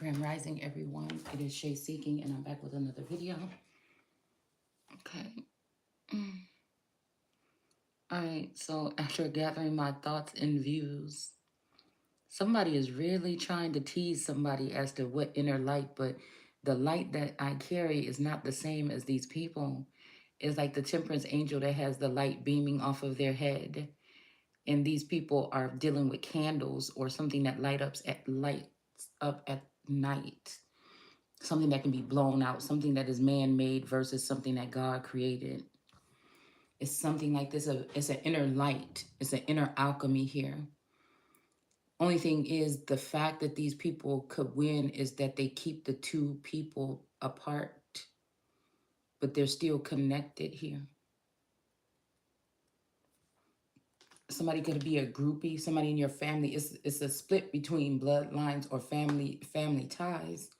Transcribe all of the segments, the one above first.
Grand Rising, everyone. It is Shay Seeking, and I'm back with another video. Okay. All right. So, after gathering my thoughts and views, somebody is really trying to tease somebody as to what inner light, but the light that I carry is not the same as these people. It's like the temperance angel that has the light beaming off of their head. And these people are dealing with candles or something that lights up at night, something that can be blown out, something that is man-made versus something that God created. It's something like this. It's an inner light. It's an inner alchemy here. Only thing is, the fact that these people could win is that they keep the two people apart, but they're still connected here. Somebody could be a groupie. Somebody in your family. It's a split between bloodlines or family ties.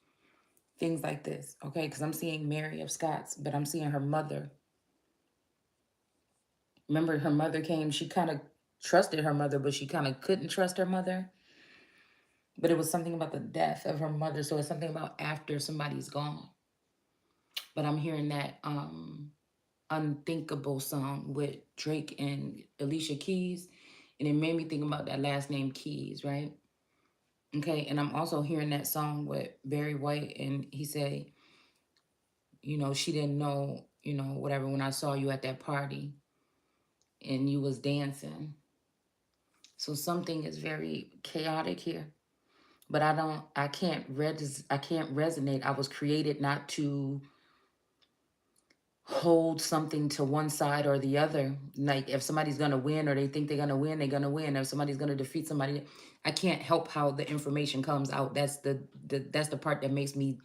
Things like this, okay? Because I'm seeing Mary of Scots, but I'm seeing her mother. Remember, her mother came, she kind of trusted her mother, but she kind of couldn't trust her mother. But it was something about the death of her mother, so it's something about after somebody's gone. But I'm hearing that Unthinkable song with Drake and Alicia Keys, and it made me think about that last name Keys, right? Okay, and I'm also hearing that song with Barry White, and he said, she didn't know, whatever, when I saw you at that party and you was dancing. So something is very chaotic here. But I can't resonate. I was created not to hold something to one side or the other. Like if somebody's gonna win or they think they're gonna win, they're gonna win. If somebody's gonna defeat somebody, I can't help how the information comes out. That's the part that makes me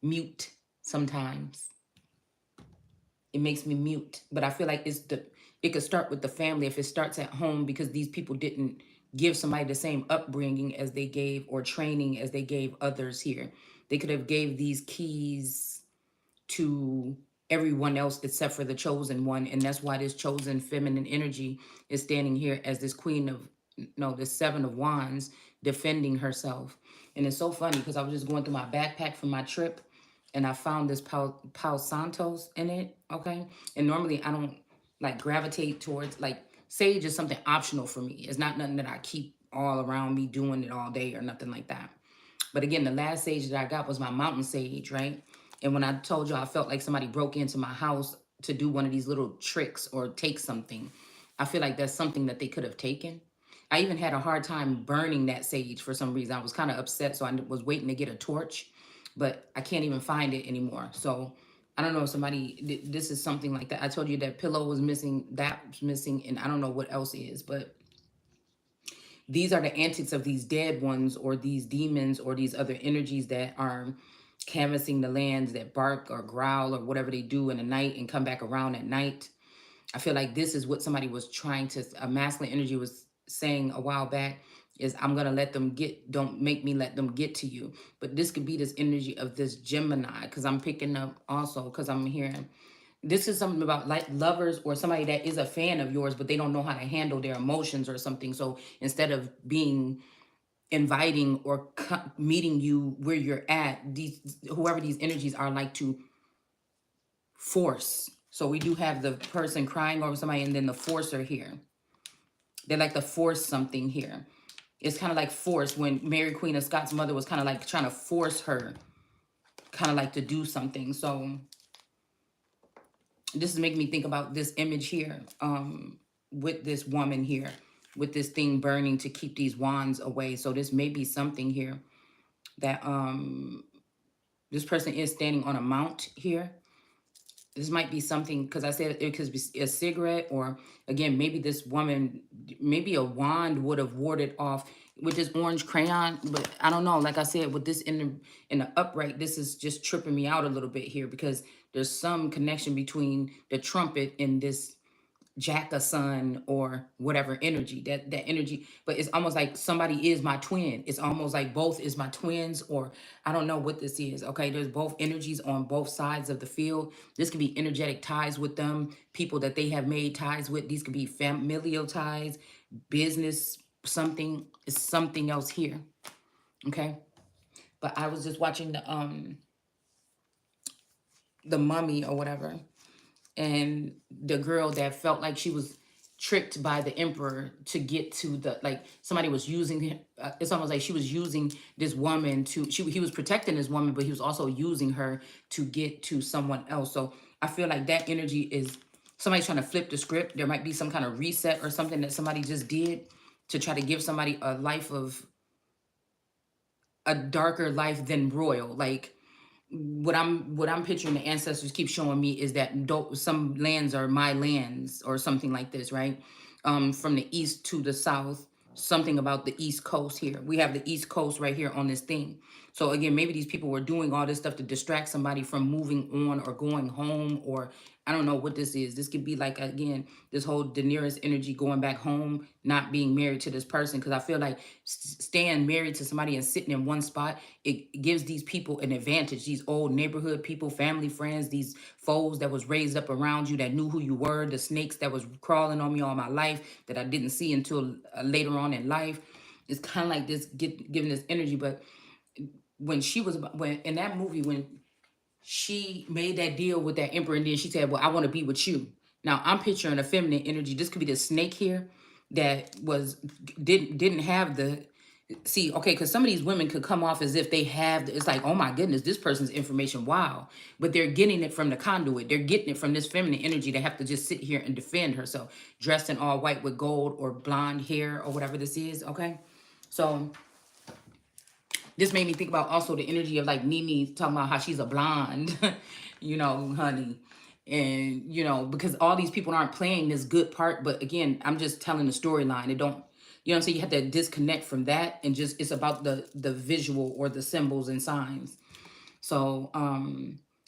mute sometimes. It makes me mute. But I feel like it could start with the family if it starts at home, because these people didn't give somebody the same upbringing as they gave or training as they gave others here. They could have gave these keys to everyone else except for the chosen one, and that's why this chosen feminine energy is standing here as this queen of no the seven of wands defending herself. And it's so funny because I was just going through my backpack from my trip, and I found this Palo Santos in it. Okay, and normally I don't like gravitate towards, like, sage is something optional for me. It's not nothing that I keep all around me doing it all day or nothing like that. But again, the last sage that I got was my mountain sage, right? And when I told you I felt like somebody broke into my house to do one of these little tricks or take something, I feel like that's something that they could have taken. I even had a hard time burning that sage for some reason. I was kind of upset, so I was waiting to get a torch, but I can't even find it anymore. So I don't know if this is something like that. I told you that pillow was missing, that's missing, and I don't know what else is, but these are the antics of these dead ones or these demons or these other energies that are canvassing the lands, that bark or growl or whatever they do in the night and come back around at night. I feel like this is what somebody was trying to, a masculine energy was saying a while back, is I'm going to let them get, don't make me let them get to you. But this could be this energy of this Gemini, because I'm picking up also, because I'm hearing this is something about like lovers or somebody that is a fan of yours, but they don't know how to handle their emotions or something. So instead of being inviting or meeting you where you're at, these whoever these energies are like to force. So we do have the person crying over somebody and then the forcer here. They like to force something here. It's kind of like force when Mary Queen of Scots' mother was kind of like trying to force her, kind of like to do something. So this is making me think about this image here, with this woman here, with this thing burning to keep these wands away. So this may be something here that this person is standing on a mount here. This might be something, because I said it could be a cigarette, or again, maybe this woman, maybe a wand would have warded off with this orange crayon, but I don't know. Like I said, with this in the upright, this is just tripping me out a little bit here, because there's some connection between the trumpet and this Jack a son or whatever energy, that energy. But it's almost like somebody is my twin. It's almost like both is my twins, or I don't know what this is. Okay, there's both energies on both sides of the field. This could be energetic ties with them, people that they have made ties with. These could be familial ties, business, something is something else here. Okay, But I was just watching the Mummy or whatever, and the girl that felt like she was tricked by the emperor to get to the, like somebody was using him, it's almost like she was using this woman to, he was protecting this woman, but he was also using her to get to someone else. So I feel like that energy is somebody trying to flip the script. There might be some kind of reset or something that somebody just did to try to give somebody a life of a darker life than royal. Like what I'm picturing, the ancestors keep showing me is that some lands are my lands or something like this, right? From the east to the south, something about the east coast here. We have the east coast right here on this thing. So again, maybe these people were doing all this stuff to distract somebody from moving on or going home, or I don't know what this is. This could be like, again, this whole Daenerys energy, going back home, not being married to this person. Because I feel like staying married to somebody and sitting in one spot, it gives these people an advantage. These old neighborhood people, family, friends, these foes that was raised up around you, that knew who you were, the snakes that was crawling on me all my life that I didn't see until later on in life. It's kind of like this, giving this energy. But when she was, when in that movie, when she made that deal with that emperor, and then she said, well, I want to be with you. Now I'm picturing a feminine energy. This could be the snake here that was, didn't have the, see, okay, because some of these women could come off as if they have, it's like, oh my goodness, this person's information, wow. But they're getting it from the conduit. They're getting it from this feminine energy. They have to just sit here and defend herself, dressed in all white with gold or blonde hair or whatever this is, okay? So this made me think about also the energy of like Nene talking about how she's a blonde, honey. And, because all these people aren't playing this good part. But again, I'm just telling the storyline. It don't, what I'm saying? You have to disconnect from that and just, it's about the visual or the symbols and signs. So,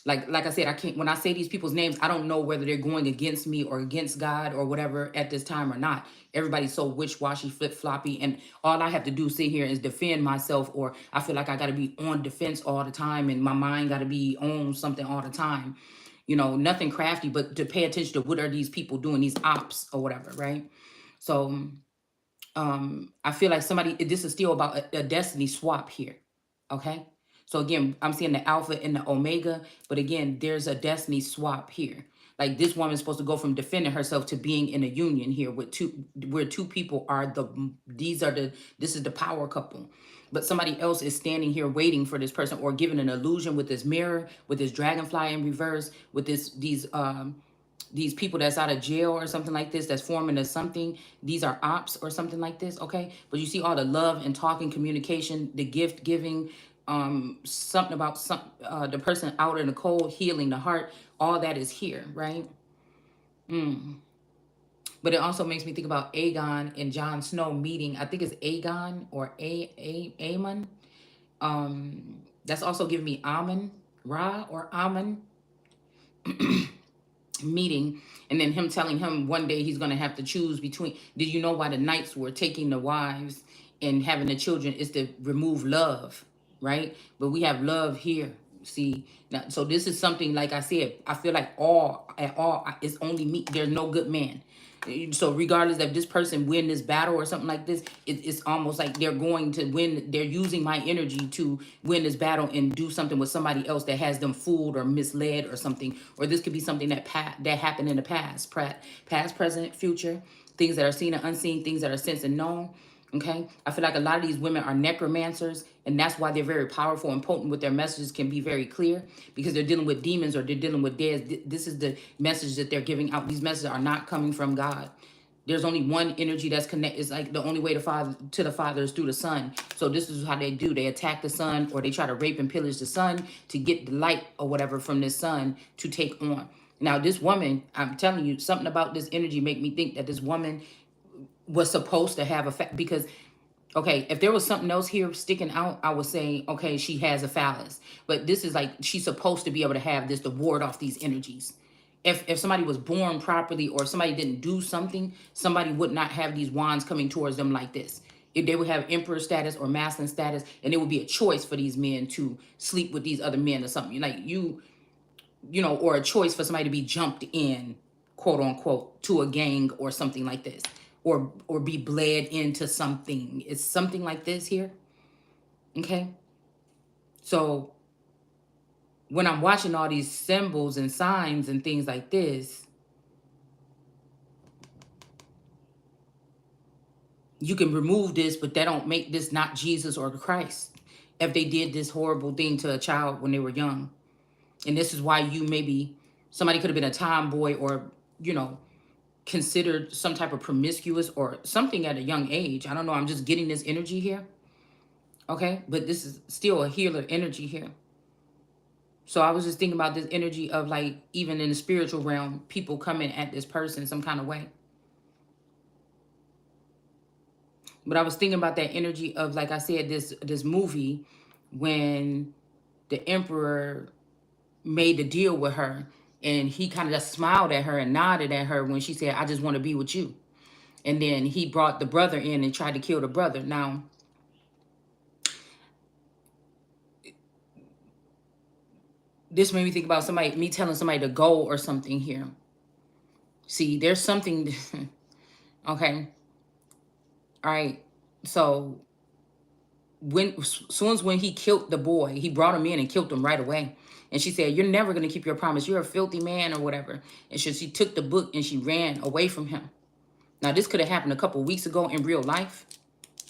like I said, I can't, when I say these people's names, I don't know whether they're going against me or against God or whatever at this time or not. Everybody's so wish-washy, flip-floppy, and all I have to do sit here is defend myself, or I feel like I got to be on defense all the time, and my mind got to be on something all the time. Nothing crafty, but to pay attention to what are these people doing, these ops or whatever, right? So, I feel like this is still about a destiny swap here. Okay. So again, I'm seeing the alpha and the omega, but again, there's a destiny swap here. Like this woman's supposed to go from defending herself to being in a union here with where two people are this is the power couple. But somebody else is standing here waiting for this person, or giving an illusion with this mirror, with this dragonfly in reverse, with these people that's out of jail or something like this, that's forming as something. These are ops or something like this, okay? But you see all the love and talking, communication, the gift giving, something about the person out in the cold, healing the heart. All that is here, right? But it also makes me think about Aegon and Jon Snow meeting. I think it's Aegon or Aemon. That's also giving me Amon Ra or Amon meeting, and then him telling him one day he's going to have to choose between, did you know why the knights were taking the wives and having the children is to remove love, right? But we have love here, see. Now, so this is something, like I said, I feel like it's only me, there's no good man. So regardless of this person win this battle or something like this, it's almost like they're going to win. They're using my energy to win this battle and do something with somebody else that has them fooled or misled or something. Or this could be something that happened in the past, present, future, things that are seen and unseen, things that are sensed and known. Okay, I feel like a lot of these women are necromancers, and that's why they're very powerful and potent with their messages, can be very clear, because they're dealing with demons or they're dealing with dead. This is the message that they're giving out. These messages are not coming from God. There's only one energy that's connected. It's like the only way to the Father is through the Son. So this is how they do. They attack the Son, or they try to rape and pillage the Son to get the light or whatever from this Son to take on. Now, this woman, I'm telling you, something about this energy make me think that this woman was supposed to have a because okay, if there was something else here sticking out, I would say, okay, she has a phallus. But this is like, she's supposed to be able to have this to ward off these energies. If somebody was born properly, or if somebody didn't do something, somebody would not have these wands coming towards them like this. If they would have emperor status or masculine status, and it would be a choice for these men to sleep with these other men or something. Like or a choice for somebody to be jumped in, quote unquote, to a gang or something like this, or be bled into something. It's something like this here. Okay. So when I'm watching all these symbols and signs and things like this, you can remove this, but that don't make this not Jesus or Christ. If they did this horrible thing to a child when they were young. And this is why you maybe, somebody could have been a tomboy or, you know, considered some type of promiscuous or something at a young age. I don't know. I'm just getting this energy here. Okay. But this is still a healer energy here. So I was just thinking about this energy of like, even in the spiritual realm, people coming at this person some kind of way. But I was thinking about that energy of, like I said, this movie when the emperor made the deal with her and he kind of just smiled at her and nodded at her when she said, I just want to be with you. And then he brought the brother in and tried to kill the brother. Now, this made me think about me telling somebody to go or something here. See, there's something. Okay. All right. So soon as when he killed the boy, he brought him in and killed him right away. And she said, you're never going to keep your promise. You're a filthy man or whatever. And she took the book and she ran away from him. Now, this could have happened a couple weeks ago in real life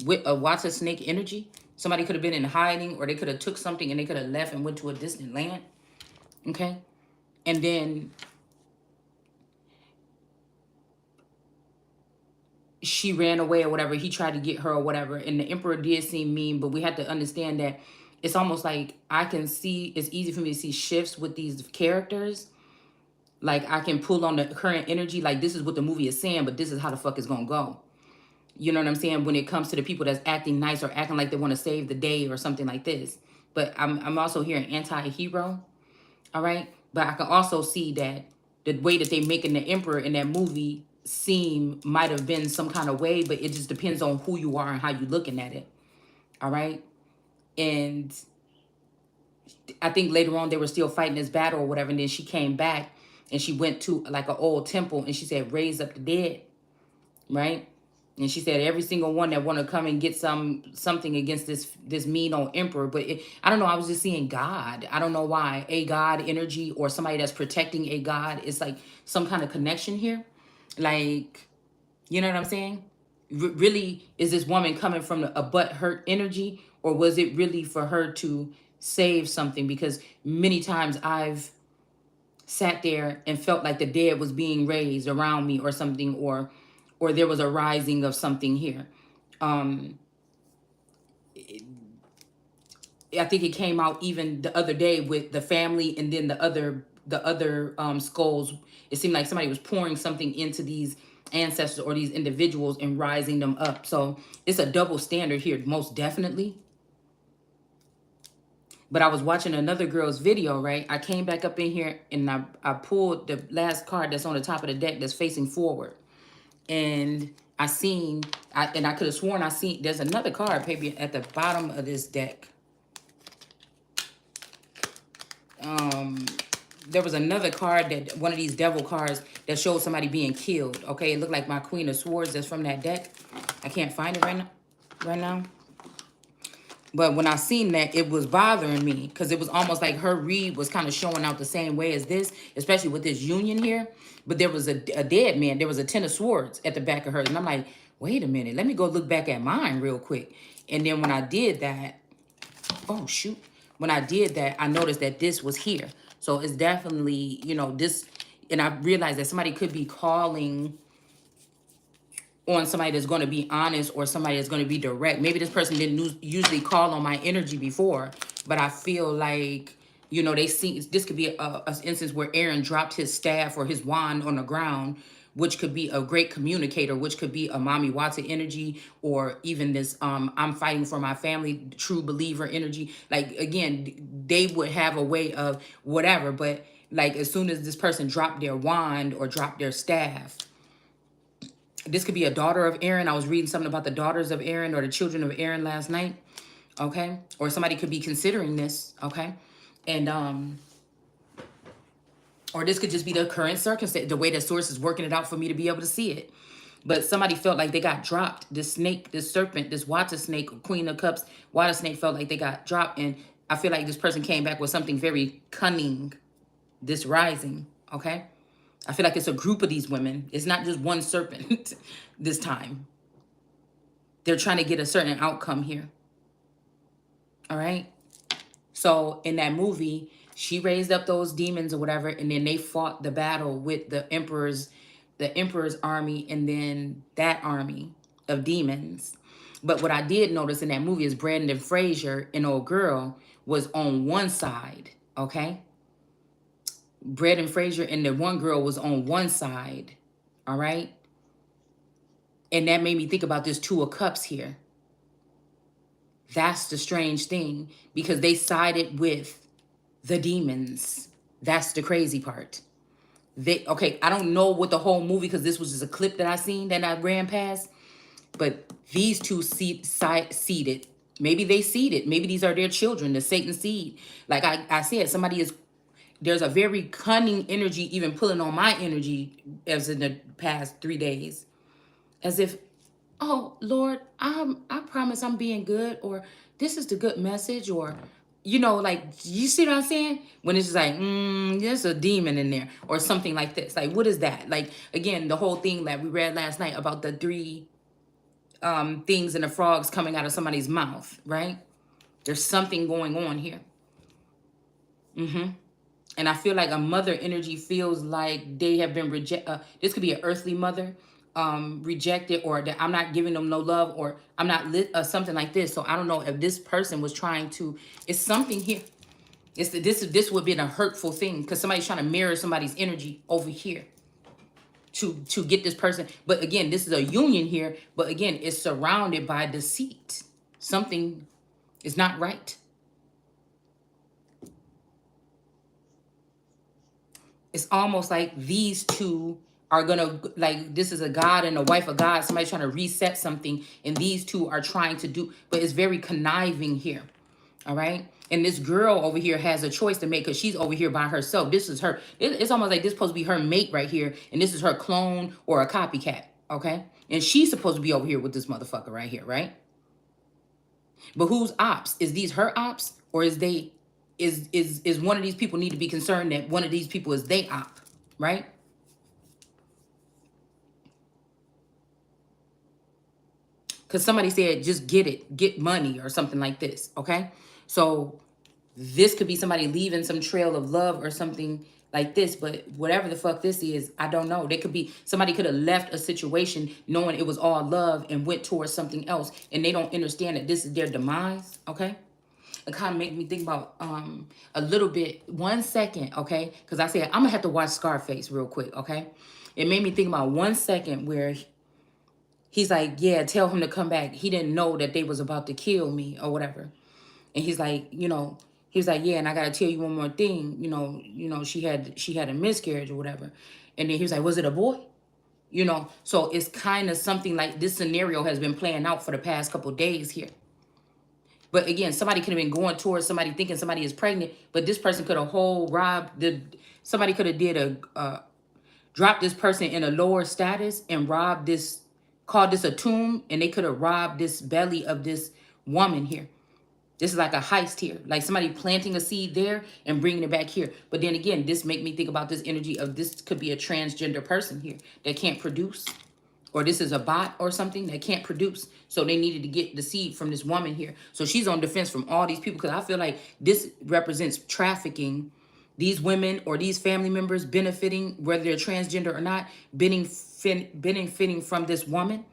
with a water snake energy. Somebody could have been in hiding, or they could have took something and they could have left and went to a distant land. Okay. And then she ran away or whatever. He tried to get her or whatever. And the emperor did seem mean, but we have to understand that it's almost like I can see, it's easy for me to see shifts with these characters. Like I can pull on the current energy. Like this is what the movie is saying, but this is how the fuck it's going to go. You know what I'm saying? When it comes to the people that's acting nice or acting like they want to save the day or something like this. But I'm also hearing anti-hero. All right. But I can also see that the way that they making the emperor in that movie seem might have been some kind of way, but it just depends on who you are and how you're looking at it. All right. And I think later on they were still fighting this battle or whatever. And then she came back and she went to like an old temple and she said, raise up the dead. Right. And she said every single one that want to come and get something against this mean old emperor. But I don't know. I was just seeing God. I don't know why. A God energy or somebody that's protecting a God. It's like some kind of connection here. Like, you know what I'm saying? Really, is this woman coming from a butt hurt energy? Or was it really for her to save something? Because many times I've sat there and felt like the dead was being raised around me or something, or there was a rising of something here. I think it came out even the other day with the family and then the other skulls. It seemed like somebody was pouring something into these ancestors or these individuals and rising them up. So it's a double standard here, most definitely. But I was watching another girl's video, right? I came back up in here and I pulled the last card that's on the top of the deck that's facing forward. And I could have sworn I seen, there's another card maybe at the bottom of this deck. There was another card, that one of these devil cards that showed somebody being killed. Okay, it looked like my Queen of Swords that's from that deck. I can't find it right now. But when I seen that, it was bothering me because it was almost like her read was kind of showing out the same way as this, especially with this union here. But there was a dead man. There was a 10 of swords at the back of hers. And I'm like, wait a minute. Let me go look back at mine real quick. And then when I did that, oh, shoot. When I did that, I noticed that this was here. So it's definitely, you know, this. And I realized that somebody could be calling on somebody that's going to be honest or somebody that's going to be direct. Maybe this person didn't usually call on my energy before, but I feel like, you know, they see this could be a instance where Aaron dropped his staff or his wand on the ground, which could be a great communicator, which could be a Mommy Watson energy, or even this I'm fighting for my family, true believer energy. Like, again, they would have a way of whatever, but like as soon as this person dropped their wand or dropped their staff, this could be a daughter of Aaron. I was reading something about the daughters of Aaron or the children of Aaron last night. Okay. Or somebody could be considering this. Okay. And, or this could just be the current circumstance, the way the source is working it out for me to be able to see it. But somebody felt like they got dropped. This snake, this serpent, this water snake, Queen of Cups, water snake felt like they got dropped. And I feel like this person came back with something very cunning, this rising, okay? I feel like it's a group of these women. It's not just one serpent this time. They're trying to get a certain outcome here, all right? So in that movie, she raised up those demons or whatever, and then they fought the battle with the emperor's army, and then that army of demons. But what I did notice in that movie is Brandon Fraser and old girl was on one side, okay? Brandon Fraser and the one girl was on one side, all right? And that made me think about this Two of Cups here. That's the strange thing, because they sided with the demons. That's the crazy part. Okay, I don't know what the whole movie, because this was just a clip that I seen that I ran past, but these two seeded. Maybe they seeded. Maybe these are their children, the Satan seed. Like I said, there's a very cunning energy even pulling on my energy as in the past 3 days. As if, oh Lord, I promise I'm being good, or this is the good message, or like, you see what I'm saying? When it's just like, there's a demon in there, or something like this. Like, what is that? Like, again, the whole thing that we read last night about the 3 things and the frogs coming out of somebody's mouth, right? There's something going on here. And I feel like a mother energy feels like they have been rejected. This could be an earthly mother, rejected, or that I'm not giving them no love, or I'm not lit, something like this. So I don't know if this person was trying to. It's something here. This would be a hurtful thing, because somebody's trying to mirror somebody's energy over here to get this person. But again, this is a union here. But again, it's surrounded by deceit. Something is not right. It's almost like these two are gonna, like, this is a God and a wife of God. Somebody's trying to reset something, and these two are trying to do, but it's very conniving here. All right. And this girl over here has a choice to make, because she's over here by herself. This is her. It's almost like this is supposed to be her mate right here, and this is her clone or a copycat. Okay. And she's supposed to be over here with this motherfucker right here, right? But who's ops? Is these her ops, or is one of these people need to be concerned that one of these people is they op, right? Because somebody said, just get money or something like this, okay? So this could be somebody leaving some trail of love or something like this, but whatever the fuck this is, I don't know. They could be, somebody could have left a situation knowing it was all love and went towards something else, and they don't understand that this is their demise, okay? It kind of made me think about a little bit, 1 second, okay? Because I said, I'm going to have to watch Scarface real quick, okay? It made me think about 1 second where he's like, yeah, tell him to come back. He didn't know that they was about to kill me or whatever. And he's like, he was like, yeah, and I got to tell you one more thing. She had a miscarriage or whatever. And then he was like, was it a boy? So it's kind of something like this scenario has been playing out for the past couple of days here. But again, somebody could have been going towards somebody thinking somebody is pregnant, but this person could have somebody could have dropped this person in a lower status and called this a tomb, and they could have robbed this belly of this woman here. This is like a heist here, like somebody planting a seed there and bringing it back here. But then again, this make me think about this energy of this could be a transgender person here that can't produce. Or this is a bot or something that can't produce. So they needed to get the seed from this woman here. So she's on defense from all these people, because I feel like this represents trafficking. These women or these family members benefiting, whether they're transgender or not, benefiting from this woman.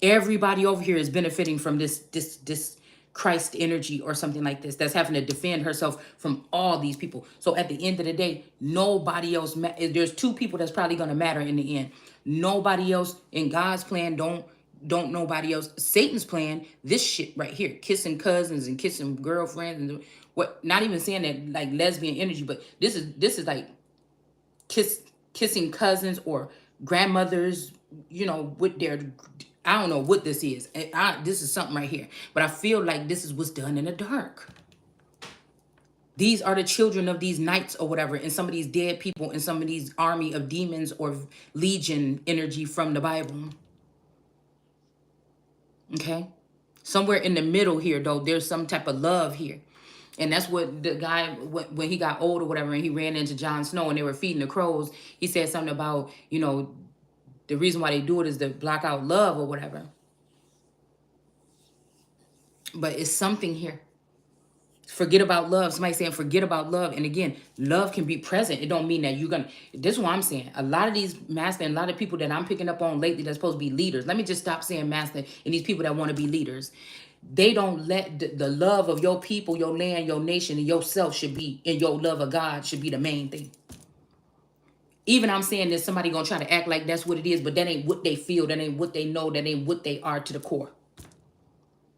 Everybody over here is benefiting from this Christ energy or something like this, that's having to defend herself from all these people. So at the end of the day, nobody else, there's 2 people that's probably going to matter in the end. Nobody else in God's plan, don't nobody else. Satan's plan, this shit right here, kissing cousins and kissing girlfriends and what, not even saying that like lesbian energy, but this is like kissing cousins or grandmothers, with their, I don't know what this is. This is something right here. But I feel like this is what's done in the dark. These are the children of these knights or whatever, and some of these dead people, and some of these army of demons or legion energy from the Bible. Okay? Somewhere in the middle here, though, there's some type of love here. And that's what the guy, when he got old or whatever, and he ran into Jon Snow and they were feeding the crows, he said something about, the reason why they do it is to block out love or whatever. But it's something here. Forget about love. Somebody saying forget about love. And again, love can be present. It don't mean that you're going to, this is what I'm saying. A lot of these masculine, a lot of people that I'm picking up on lately that's supposed to be leaders. Let me just stop saying masculine and these people that want to be leaders. They don't let the love of your people, your land, your nation, and yourself should be, and your love of God should be the main thing. Even I'm saying that somebody going to try to act like that's what it is, but that ain't what they feel. That ain't what they know. That ain't what they are to the core.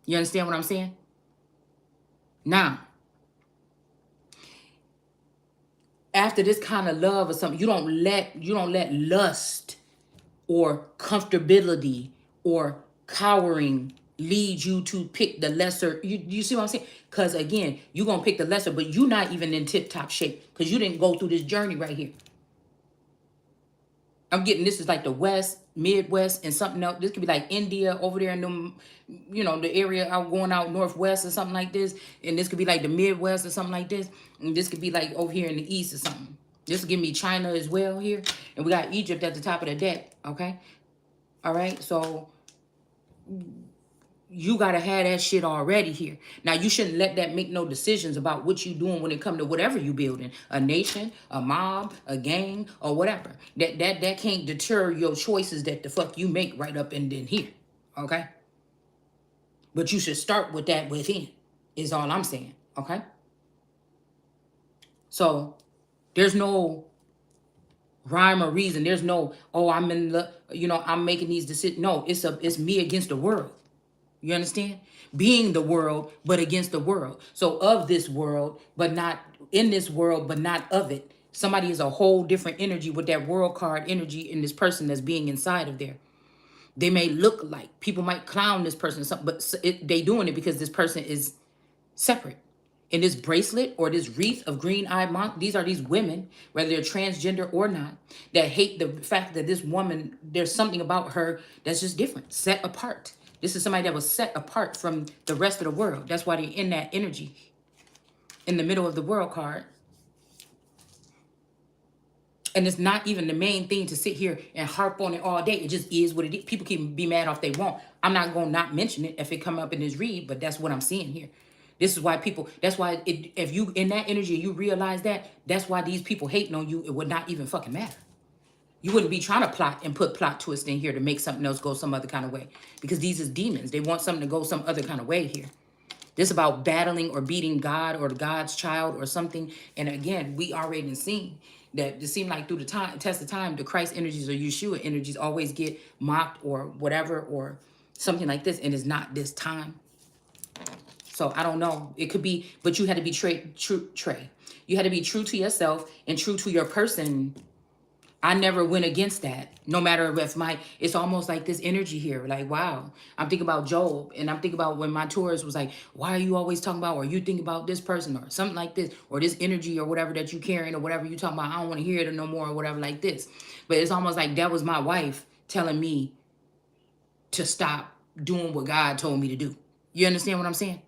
You understand what I'm saying? Now, after this kind of love or something, you don't let lust or comfortability or cowering lead you to pick the lesser. You see what I'm saying? Because again, you're going to pick the lesser, but you're not even in tip-top shape because you didn't go through this journey right here. I'm getting this is like the West, Midwest, and something else. This could be like India over there in them, the area out going out Northwest or something like this. And this could be like the Midwest or something like this. And this could be like over here in the East or something. This will give me China as well here. And we got Egypt at the top of the deck. Okay. All right. So you got to have that shit already here. Now, you shouldn't let that make no decisions about what you doing when it come to whatever you building. A nation, a mob, a gang, or whatever. That can't deter your choices that the fuck you make right up and then here. Okay? But you should start with that within, is all I'm saying. Okay? So, there's no rhyme or reason. There's no, oh, I'm in the, I'm making these decisions. No, it's me against the world. You understand? Being the world, but against the world. So of this world, but not in this world, but not of it. Somebody is a whole different energy with that world card energy in this person that's being inside of there. They may look like, people might clown this person, but they doing it because this person is separate. In this bracelet or this wreath of green-eyed monk, these are these women, whether they're transgender or not, that hate the fact that this woman, there's something about her that's just different, set apart. This is somebody that was set apart from the rest of the world. That's why they're in that energy. In the middle of the world card. And it's not even the main thing to sit here and harp on it all day. It just is what it is. People can be mad off they want. I'm not going to not mention it if it come up in this read, but that's what I'm seeing here. This is why people, that's why if you in that energy, you realize that's why these people hating on you, it would not even fucking matter. You wouldn't be trying to plot and put plot twist in here to make something else go some other kind of way. Because these is demons. They want something to go some other kind of way here. This is about battling or beating God or God's child or something. And again, we already seen that it seemed like through the test of time, the Christ energies or Yeshua energies always get mocked or whatever or something like this. And it's not this time. So I don't know. It could be, but you had to be true. You had to be true to yourself and true to your person. I never went against that. No matter if it's almost like this energy here. Like, wow. I'm thinking about Job. And I'm thinking about when my tourist was like, why are you always talking about, or you think about this person or something like this, or this energy or whatever that you carrying or whatever you talking about. I don't want to hear it no more or whatever like this. But it's almost like that was my wife telling me to stop doing what God told me to do. You understand what I'm saying?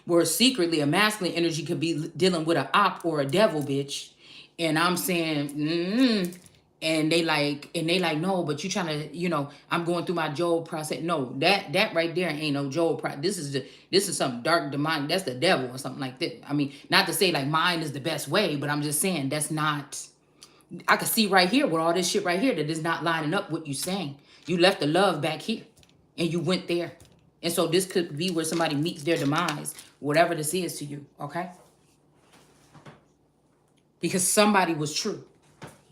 Where secretly a masculine energy could be dealing with an op or a devil bitch. And I'm saying, and they like, no, but you trying to, I'm going through my Job process. No, that right there ain't no Job process. This is some dark demonic. That's the devil or something like that. I mean, not to say like mine is the best way, but I'm just saying that's not, I can see right here with all this shit right here that is not lining up what you saying. You left the love back here and you went there. And so this could be where somebody meets their demise, whatever this is to you, okay? Because somebody was true.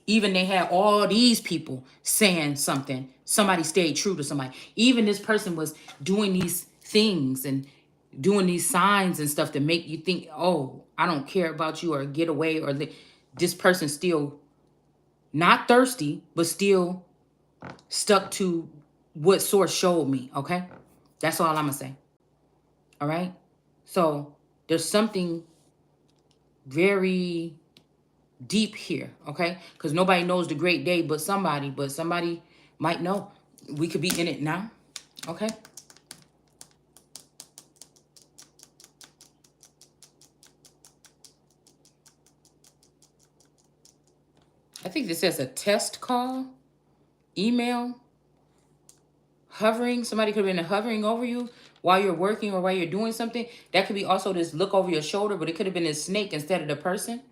Even they had all these people saying something. Somebody stayed true to somebody. Even this person was doing these things and doing these signs and stuff to make you think, oh, I don't care about you or get away. Or this person still not thirsty, but still stuck to what source showed me, okay? That's all I'm going to say. All right? So there's something very deep here, okay? Because nobody knows the great day but somebody might know. We could be in it now. Okay. I think this says a test call, email, hovering. Somebody could have been hovering over you while you're working or while you're doing something. That could be also this look over your shoulder, but it could have been a snake instead of the person.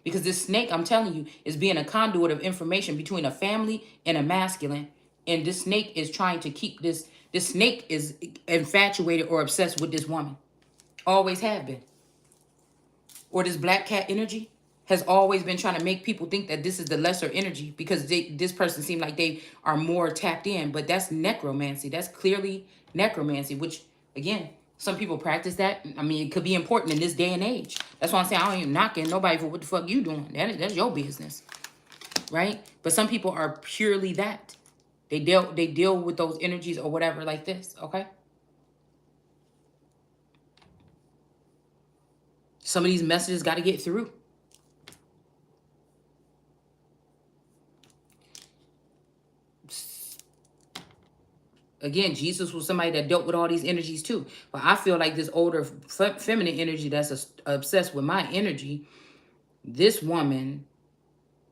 Because this snake, I'm telling you, is being a conduit of information between a family and a masculine. And this snake is trying to keep this snake is infatuated or obsessed with this woman. Always have been. Or this black cat energy has always been trying to make people think that this is the lesser energy because this person seemed like they are more tapped in. But that's necromancy. That's clearly necromancy, which, again, some people practice that. I mean, it could be important in this day and age. That's why I'm saying I don't even knocking nobody for what the fuck you doing. That's your business, right? But some people are purely that. They deal with those energies or whatever like this, okay? Some of these messages got to get through. Again, Jesus was somebody that dealt with all these energies too. But I feel like this older feminine energy that's obsessed with my energy, this woman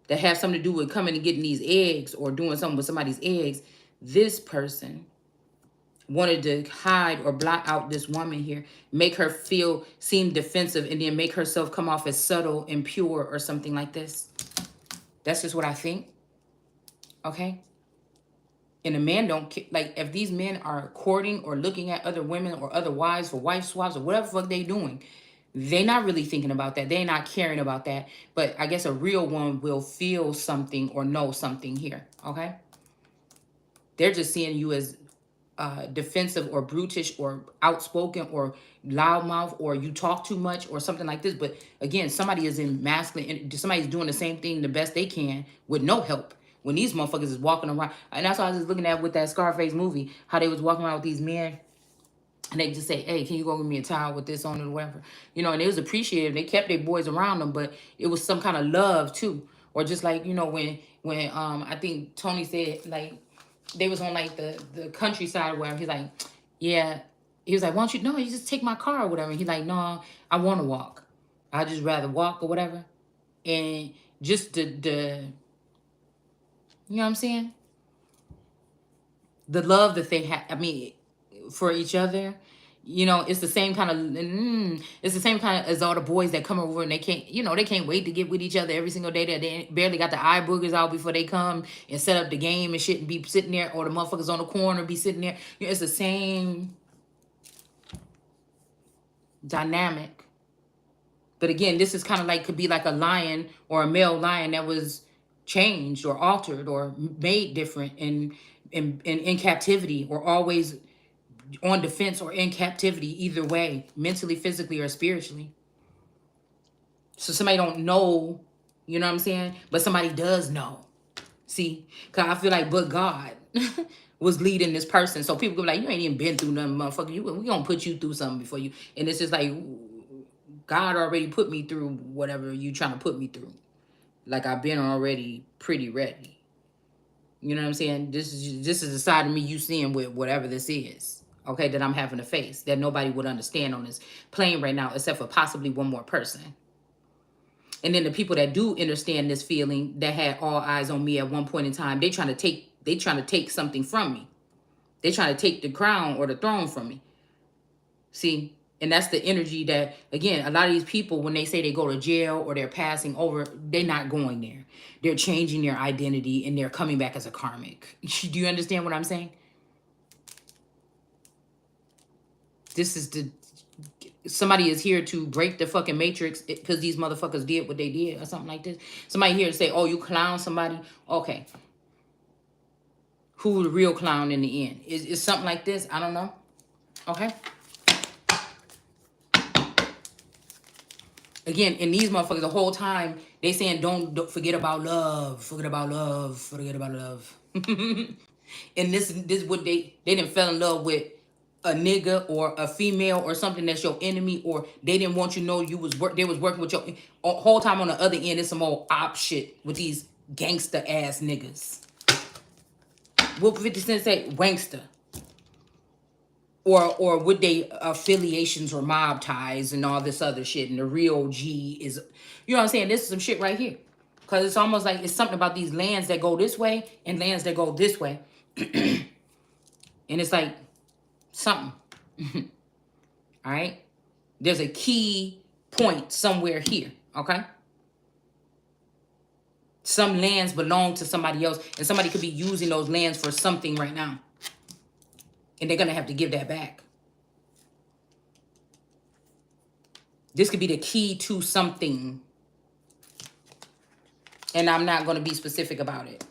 that has something to do with coming and getting these eggs or doing something with somebody's eggs, this person wanted to hide or block out this woman here, make her seem defensive, and then make herself come off as subtle and pure or something like this. That's just what I think. Okay? And a man don't like if these men are courting or looking at other women or other wives for wife swaps or whatever the fuck they doing, they not really thinking about that. They not caring about that. But I guess a real one will feel something or know something here. Okay? They're just seeing you as defensive or brutish or outspoken or loudmouth or you talk too much or something like this. But again, somebody is in masculine, somebody's doing the same thing the best they can with no help. When these motherfuckers is walking around, and that's what I was just looking at with that Scarface movie, how they was walking around with these men, and they just say, "Hey, can you go give me a towel with this on it or whatever?" You know, and it was appreciative. They kept their boys around them, but it was some kind of love too, or just like when I think Tony said like they was on like the countryside or whatever. He's like, yeah, he was like, "Why don't you? No, you just take my car or whatever." And he's like, "No, I want to walk. I just rather walk or whatever," and just the you know what I'm saying? The love that they have, I mean, for each other, it's the same kind of, it's the same kind of as all the boys that come over and they can't, they can't wait to get with each other every single day. That they barely got the eye boogers out before they come and set up the game and shit and be sitting there, or the motherfuckers on the corner be sitting there. It's the same dynamic. But again, this is kind of like, could be like a lion or a male lion that was changed or altered or made different in captivity, or always on defense or in captivity, either way, mentally, physically, or spiritually. So somebody don't know, you know what I'm saying? But somebody does know. See? Because I feel like, but God was leading this person. So people go like, you ain't even been through nothing, motherfucker. We gonna put you through something before you. And it's just like, God already put me through whatever you trying to put me through. Like I've been already pretty ready. You know what I'm saying? This is a side of me you seeing with whatever this is. Okay, that I'm having to face. That nobody would understand on this plane right now, except for possibly one more person. And then the people that do understand this feeling, that had all eyes on me at one point in time, they trying to take something from me. They trying to take the crown or the throne from me. See? And that's the energy that, again, a lot of these people, when they say they go to jail or they're passing over, they're not going there. They're changing their identity and they're coming back as a karmic. Do you understand what I'm saying? This is somebody is here to break the fucking matrix because these motherfuckers did what they did or something like this. Somebody here to say, oh, you clown somebody. Okay. Who the real clown in the end? Is something like this? I don't know. Okay. Again, and these motherfuckers the whole time, they saying, don't forget about love. Forget about love. Forget about love. And this what they didn't fell in love with a nigga or a female or something that's your enemy, or they didn't want you to know they was working with your whole time. On the other end, it's some old op shit with these gangster ass niggas. What would 50 Cent say? Wankster. Or would they affiliations or mob ties and all this other shit, and the real G is, you know what I'm saying? This is some shit right here. Because it's almost like it's something about these lands that go this way and lands that go this way. And it's like something. All right? There's a key point somewhere here, okay? Some lands belong to somebody else, and somebody could be using those lands for something right now. And they're going to have to give that back. This could be the key to something. And I'm not going to be specific about it.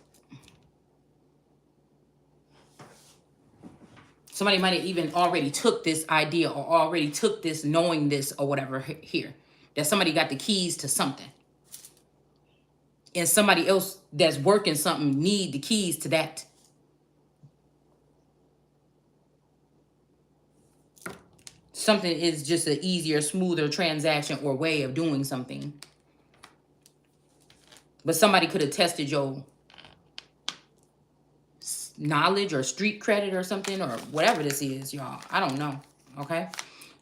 Somebody might have even already took this idea or already took this knowing this or whatever here. That somebody got the keys to something. And somebody else that's working something need the keys to that. Something is just an easier, smoother transaction or way of doing something. But somebody could have tested your knowledge or street credit or something or whatever this is, y'all. I don't know, okay?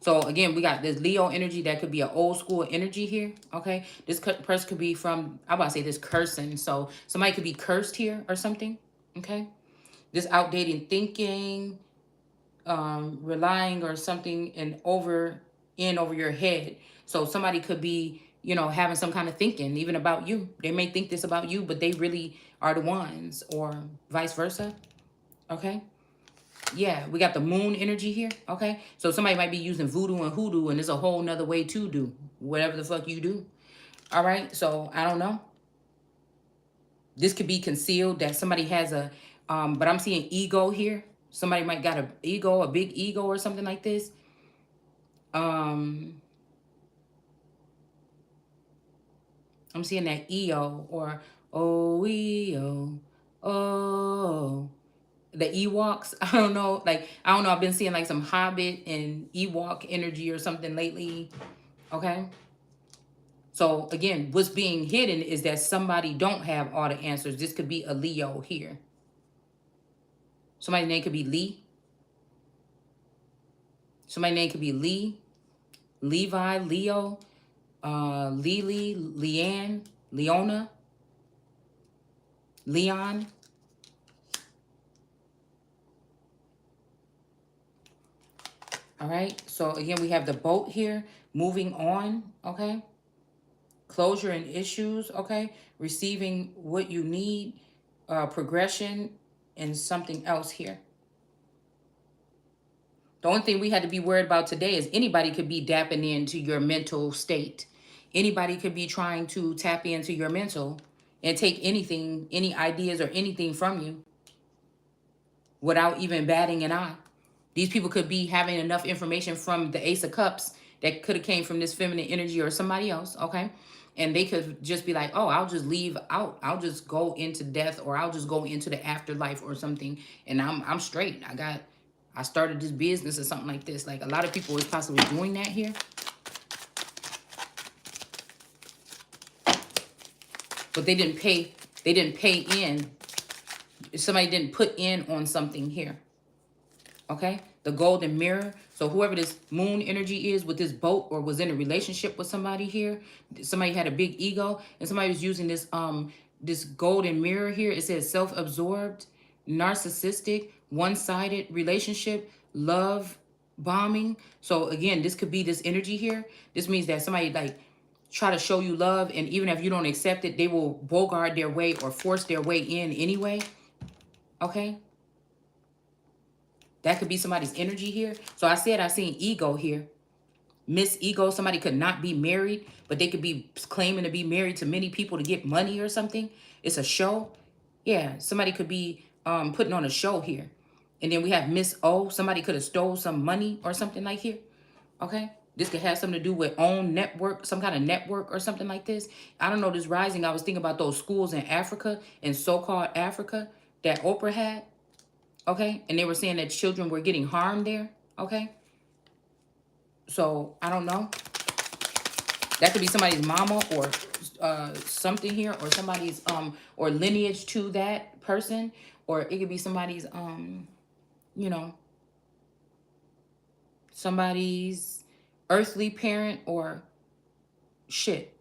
So, again, we got this Leo energy. That could be an old school energy here, okay? This person could be from, I'm about to say this cursing. So, somebody could be cursed here or something, okay? This outdated thinking, relying or something and over your head. So, somebody could be, you know, having some kind of thinking even about you. They may think this about you, but they really are the ones, or vice versa, okay? Yeah, we got the moon energy here, okay? So somebody might be using voodoo and hoodoo, and there's a whole nother way to do whatever the fuck you do, all right? So I don't know. This could be concealed, that somebody has a, but I'm seeing ego here. Somebody might got a ego, a big ego or something like this. I'm seeing that EO or OEO, oh. The Ewoks, I don't know. Like, I don't know. I've been seeing like some Hobbit and Ewok energy or something lately. Okay. So again, what's being hidden is that somebody don't have all the answers. This could be a Leo here. Somebody's name could be Lee. Somebody's name could be Lee, Levi, Leo, Lily, Leanne, Leona, Leon. All right. So again, we have the boat here, moving on. Okay. Closure and issues. Okay. Receiving what you need, progression, and something else here. The only thing we had to be worried about today is anybody could be dapping into your mental state. Anybody could be trying to tap into your mental and take anything, any ideas or anything from you without even batting an eye. These people could be having enough information from the Ace of Cups that could have came from this feminine energy or somebody else, okay? And they could just be like, oh, I'll just leave out. I'll just go into death, or I'll just go into the afterlife or something, and I'm straight. I started this business or something like this. Like, a lot of people is possibly doing that here. But they didn't pay in. Somebody didn't put in on something here. Okay, the golden mirror. So whoever this moon energy is with this boat, or was in a relationship with somebody here, somebody had a big ego, and somebody was using this this golden mirror here. It says self-absorbed, narcissistic, one-sided relationship, love bombing. So again, this could be this energy here. This means that somebody like try to show you love, and even if you don't accept it, they will bogart their way or force their way in anyway. Okay. That could be somebody's energy here. So I said I seen ego here. Miss Ego. Somebody could not be married, but they could be claiming to be married to many people to get money or something. It's a show. Yeah, somebody could be putting on a show here. And then we have Miss O. Somebody could have stole some money or something like here. Okay. This could have something to do with own network, some kind of network or something like this. I don't know, this rising. I was thinking about those schools in Africa, in so-called Africa, that Oprah had. Okay, and they were saying that children were getting harmed there. Okay, so I don't know. That could be somebody's mama or something here, or somebody's or lineage to that person, or it could be somebody's, you know, somebody's earthly parent, or shit.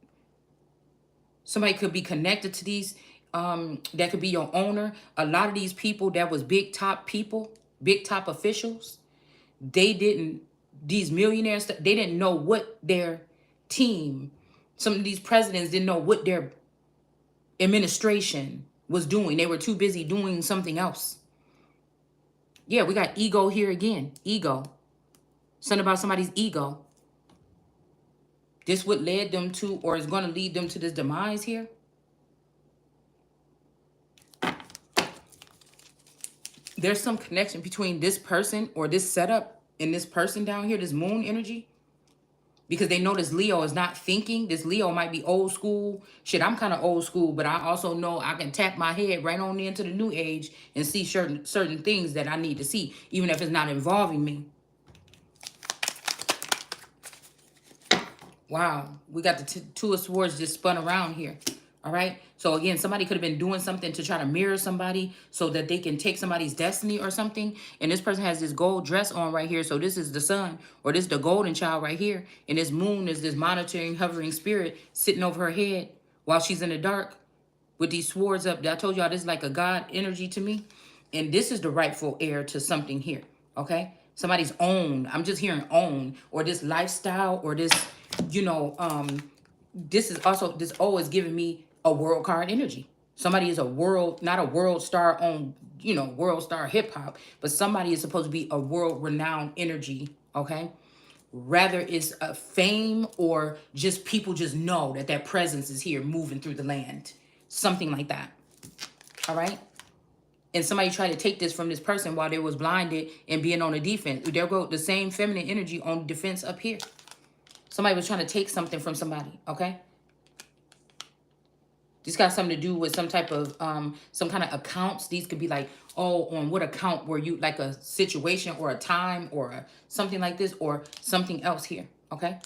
Somebody could be connected to these, that could be your owner. A lot of these people that was big top people, big top officials, they didn't, these millionaires, they didn't know what their team, some of these presidents didn't know what their administration was doing. They were too busy doing something else. Yeah, we got ego here again. Ego. Something about somebody's ego. This what led them to, or is going to lead them to this demise here. There's some connection between this person or this setup and this person down here, this moon energy. Because they know this Leo is not thinking. This Leo might be old school. Shit, I'm kind of old school, but I also know I can tap my head right on into the new age and see certain things that I need to see, even if it's not involving me. Wow, we got the Two of Swords just spun around here. All right. So again, somebody could have been doing something to try to mirror somebody so that they can take somebody's destiny or something. And this person has this gold dress on right here. So this is the sun, or this is the golden child right here. And this moon is this monitoring, hovering spirit sitting over her head while she's in the dark with these swords up. I told y'all this is like a God energy to me. And this is the rightful heir to something here. Okay. Somebody's own. I'm just hearing own, or this lifestyle, or this, you know, this is also, this O is giving me a world card energy. Somebody is a world, not a world star on, you know, world star hip hop, but somebody is supposed to be a world renowned energy, okay? Rather it's a fame, or just people just know that that presence is here moving through the land. Something like that, all right? And somebody tried to take this from this person while they was blinded and being on the defense. There go the same feminine energy on defense up here. Somebody was trying to take something from somebody, okay? This got something to do with some type of, some kind of accounts. These could be like, oh, on what account were you, like a situation or a time or something like this, or something else here, okay?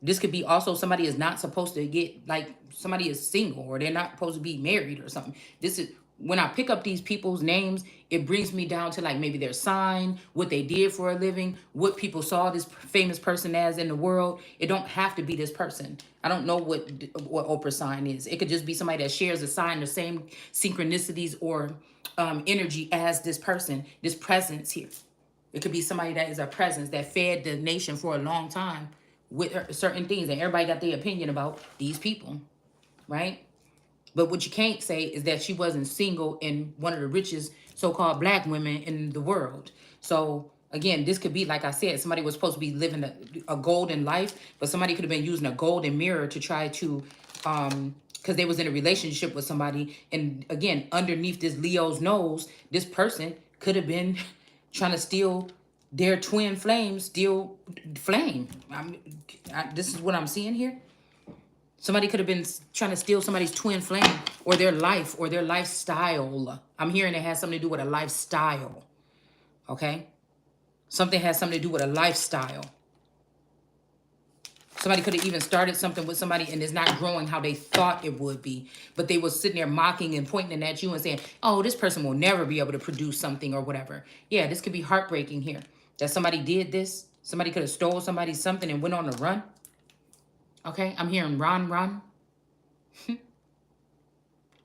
This could be also somebody is not supposed to get, like somebody is single, or they're not supposed to be married or something. This is, when I pick up these people's names, it brings me down to like maybe their sign, what they did for a living, what people saw this famous person as in the world. It don't have to be this person. I don't know what Oprah's sign is. It could just be somebody that shares a sign, the same synchronicities or energy as this person, this presence here. It could be somebody that is a presence that fed the nation for a long time with certain things, and everybody got their opinion about these people, right? But what you can't say is that she wasn't single and one of the richest so-called black women in the world. So again, this could be, like I said, somebody was supposed to be living a golden life, but somebody could have been using a golden mirror to try to, because they was in a relationship with somebody. And again, underneath this Leo's nose, this person could have been trying to steal their twin flame, steal flame. This is what I'm seeing here. Somebody could have been trying to steal somebody's twin flame, or their life, or their lifestyle. I'm hearing it has something to do with a lifestyle. Okay? Something has something to do with a lifestyle. Somebody could have even started something with somebody and it's not growing how they thought it would be. But they was sitting there mocking and pointing at you and saying, oh, this person will never be able to produce something or whatever. Yeah, this could be heartbreaking here. That somebody did this. Somebody could have stole somebody's something and went on a run. Okay, I'm hearing run.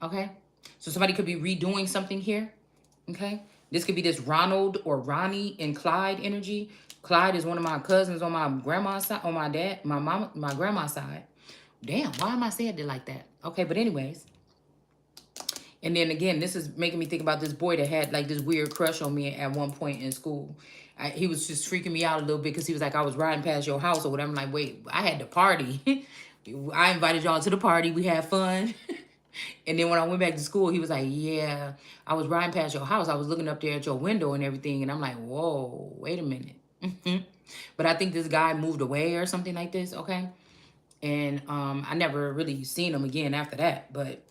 Okay, so somebody could be redoing something here. Okay, this could be this Ronald or Ronnie and Clyde energy. Clyde is one of my cousins on my grandma's side, on my grandma's side. Damn, why am I saying it like that? Okay, but anyways. And then again, this is making me think about this boy that had like this weird crush on me at one point in school. He was just freaking me out a little bit because he was like, I was riding past your house or whatever. I'm like, wait, I had the party. I invited y'all to the party. We had fun. And then when I went back to school, he was like, yeah, I was riding past your house. I was looking up there at your window and everything. And I'm like, whoa, wait a minute. But I think this guy moved away or something like this, okay? And I never really seen him again after that. But,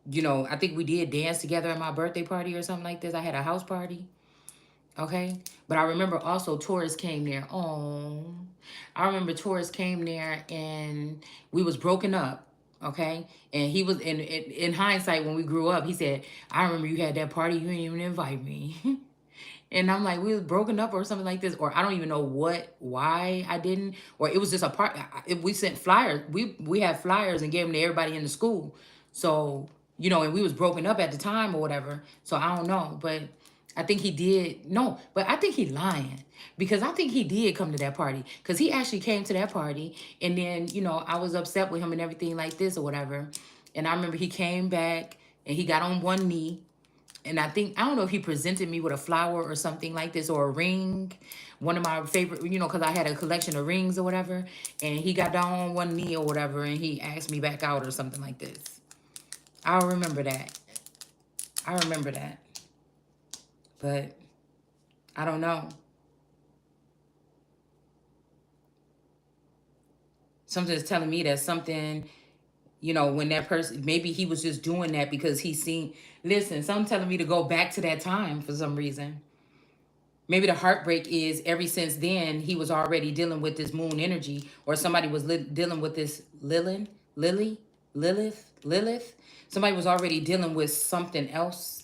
you know, I think we did dance together at my birthday party or something like this. I had a house party. Okay, but I remember also Taurus came there. Oh, I remember Taurus came there and we was broken up. Okay. And he was in hindsight, when we grew up, he said, I remember you had that party, you didn't even invite me. And I'm like, we was broken up or something like this, or I don't even know why I didn't, or it was just a part. We sent flyers, we had flyers and gave them to everybody in the school. So, and we was broken up at the time or whatever. So I don't know, but I think he did. No, but I think he lying, because I think he did come to that party, because he actually came to that party. And then, I was upset with him and everything like this or whatever. And I remember he came back and he got on one knee, and I don't know if he presented me with a flower or something like this, or a ring. One of my favorite, because I had a collection of rings or whatever. And he got down on one knee or whatever, and he asked me back out or something like this. I remember that. I remember that. But I don't know. Something is telling me that something, when that person, maybe he was just doing that because he seen, listen, something telling me to go back to that time for some reason. Maybe the heartbreak is ever since then, he was already dealing with this moon energy, or somebody was dealing with this Lilith. Somebody was already dealing with something else.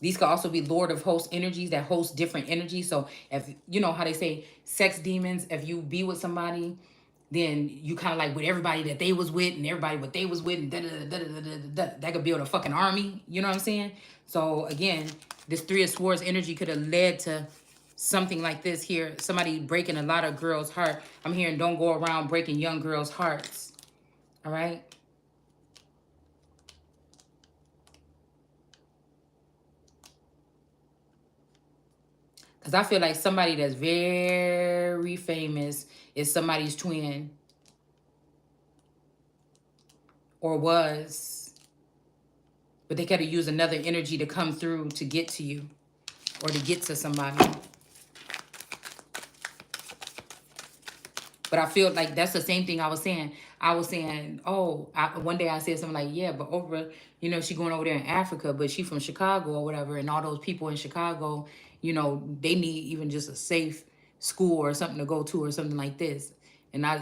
These could also be Lord of Host energies that host different energies. So if, how they say sex demons, if you be with somebody, then you kind of like with everybody that they was with and everybody what they was with, and that could build a fucking army. You know what I'm saying? So again, this Three of Swords energy could have led to something like this here. Somebody breaking a lot of girls' heart. I'm hearing don't go around breaking young girls' hearts. All right? Because I feel like somebody that's very famous is somebody's twin. Or was. But they got to use another energy to come through to get to you. Or to get to somebody. But I feel like that's the same thing I was saying. I was saying, one day I said something like, yeah, but she going over there in Africa, but she from Chicago or whatever. And all those people in Chicago, they need even just a safe school or something to go to or something like this. And I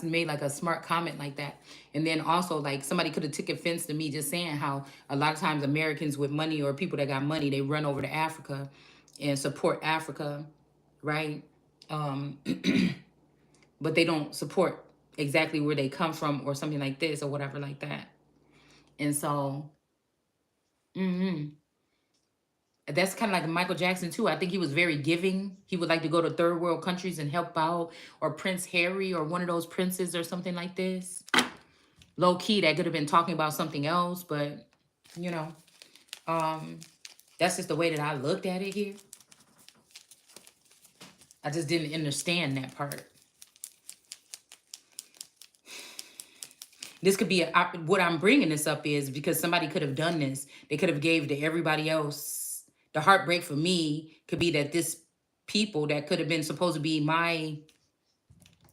made like a smart comment like that. And then also like somebody could have took offense to me just saying how a lot of times Americans with money or people that got money, they run over to Africa and support Africa, right? But they don't support exactly where they come from or something like this or whatever like that. And so, that's kind of like Michael Jackson too. I think he was very giving. He would like to go to third world countries and help out, or Prince Harry or one of those princes or something like this. Low key, that could have been talking about something else, but that's just the way that I looked at it here. I just didn't understand that part. This could be what I'm bringing this up is because somebody could have done this. They could have gave to everybody else. The heartbreak for me could be that this people that could have been supposed to be my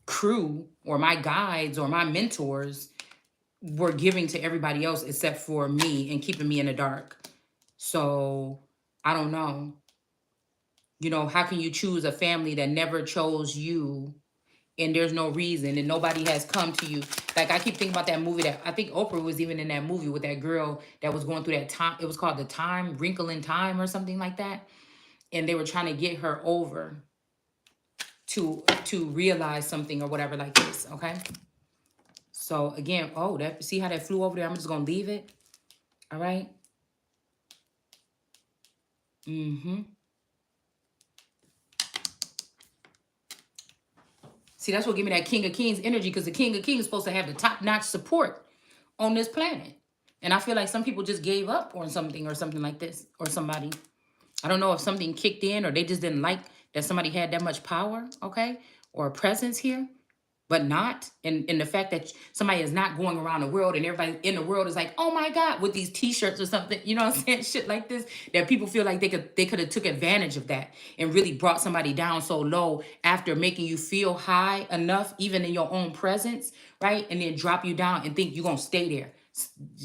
crew or my guides or my mentors were giving to everybody else except for me and keeping me in the dark. So I don't know. How can you choose a family that never chose you? And there's no reason and nobody has come to you. Like I keep thinking about that movie that I think Oprah was even in that movie with that girl that was going through that time. It was called The Time, Wrinkle in Time or something like that. And they were trying to get her over to realize something or whatever like this, okay? So again, see how that flew over there? I'm just going to leave it. All right? See, that's what give me that King of Kings energy, because the King of Kings is supposed to have the top-notch support on this planet. And I feel like some people just gave up on something or something like this, or somebody. I don't know if something kicked in or they just didn't like that somebody had that much power, okay, or a presence here, but not. And the fact that somebody is not going around the world and everybody in the world is like, oh my God, with these t-shirts or something, you know what I'm saying? Shit like this, that people feel like they could have took advantage of that and really brought somebody down so low after making you feel high enough, even in your own presence, right? And then drop you down and think you're going to stay there.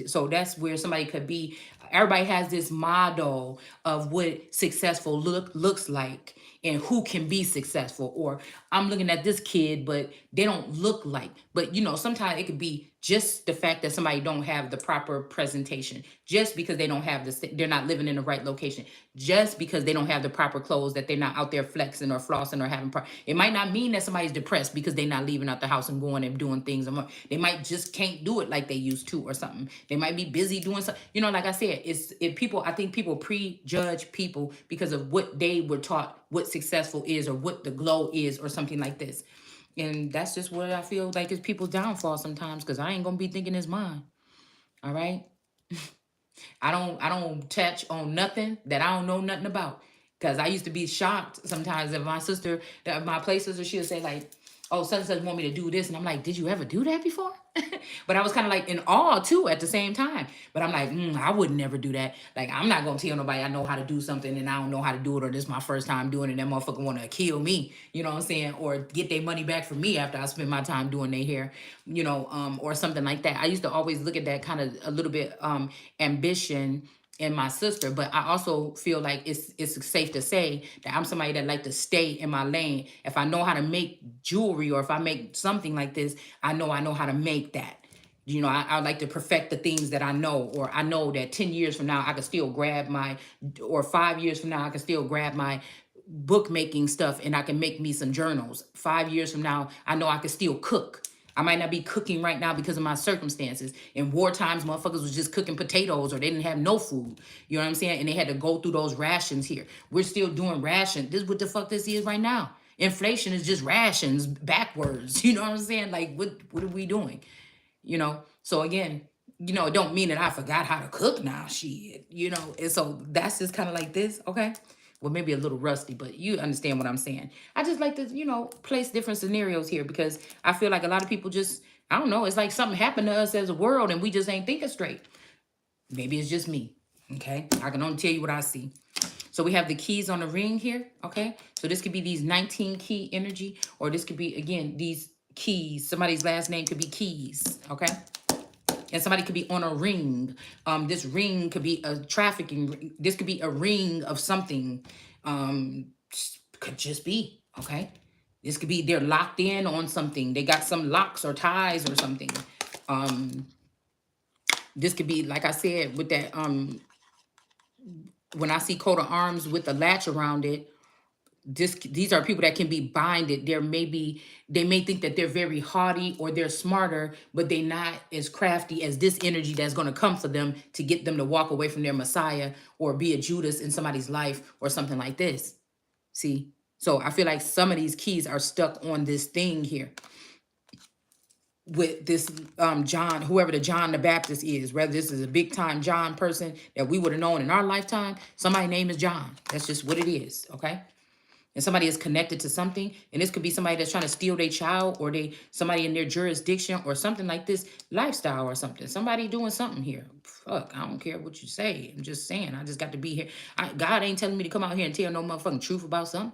So that's where somebody could be everybody has this model of what successful looks like and who can be successful. Or I'm looking at this kid, but they don't look like. But you know, sometimes it could be just the fact that somebody don't have the proper presentation, just because they don't have they're not living in the right location, just because they don't have the proper clothes, that they're not out there flexing or flossing or having it might not mean that somebody's depressed because they're not leaving out the house and going and doing things. They might just can't do it like they used to or something. They might be busy doing something. You know, like I said, I think people prejudge people because of what they were taught what successful is or what the glow is or something like this. And that's just what I feel like is people's downfall sometimes, because I ain't gonna be thinking it's mine. All right. I don't touch on nothing that I don't know nothing about. Cause I used to be shocked sometimes if my sister, that my play sister, she'll say like, "Oh, such and such want me to do this," and I'm like, "Did you ever do that before?" But I was kind of like in awe too at the same time. But I'm like, I would never do that. Like, I'm not gonna tell nobody I know how to do something and I don't know how to do it, or this is my first time doing it. And that motherfucker want to kill me, you know what I'm saying, or get their money back from me after I spend my time doing their hair, or something like that. I used to always look at that kind of a little bit ambition in my sister, but I also feel like it's safe to say that I'm somebody that like to stay in my lane. If I know how to make jewelry, or if I make something like this, I know how to make that. You know, I like to perfect the things that I know, or I know that 10 years from now I can still grab or 5 years from now I can still grab my bookmaking stuff and I can make me some journals. 5 years from now, I know I can still cook. I might not be cooking right now because of my circumstances. In war times, motherfuckers was just cooking potatoes, or they didn't have no food. You know what I'm saying? And they had to go through those rations here. We're still doing rations. This is what the fuck this is right now. Inflation is just rations backwards. You know what I'm saying? Like, what are we doing? So again, it don't mean that I forgot how to cook now, shit, and so that's just kind of like this. Okay, well, maybe a little rusty, but you understand what I'm saying. I just like to place different scenarios here, because I feel like a lot of people just, I don't know, it's like something happened to us as a world and we just ain't thinking straight. Maybe it's just me. Okay, I can only tell you what I see. So we have the keys on the ring here. Okay, so this could be these 19 key energy, or this could be, again, these keys. Somebody's last name could be Keys. Okay, and somebody could be on a ring. This ring could be a trafficking ring. This could be a ring of something. Could just be, okay? This could be they're locked in on something. They got some locks or ties or something. This could be, like I said, with that, when I see coat of arms with the latch around it, these are people that can be binded. They may think that they're very haughty or they're smarter, but they're not as crafty as this energy that's going to come for them to get them to walk away from their Messiah, or be a Judas in somebody's life or something like this. See? So I feel like some of these keys are stuck on this thing here with this John, whoever the John the Baptist is, whether this is a big time John person that we would have known in our lifetime, somebody's name is John. That's just what it is, okay? And somebody is connected to something, and this could be somebody that's trying to steal their child, or somebody in their jurisdiction, or something like this, lifestyle or something. Somebody doing something here. Fuck, I don't care what you say. I'm just saying, I just got to be here. God ain't telling me to come out here and tell no motherfucking truth about something.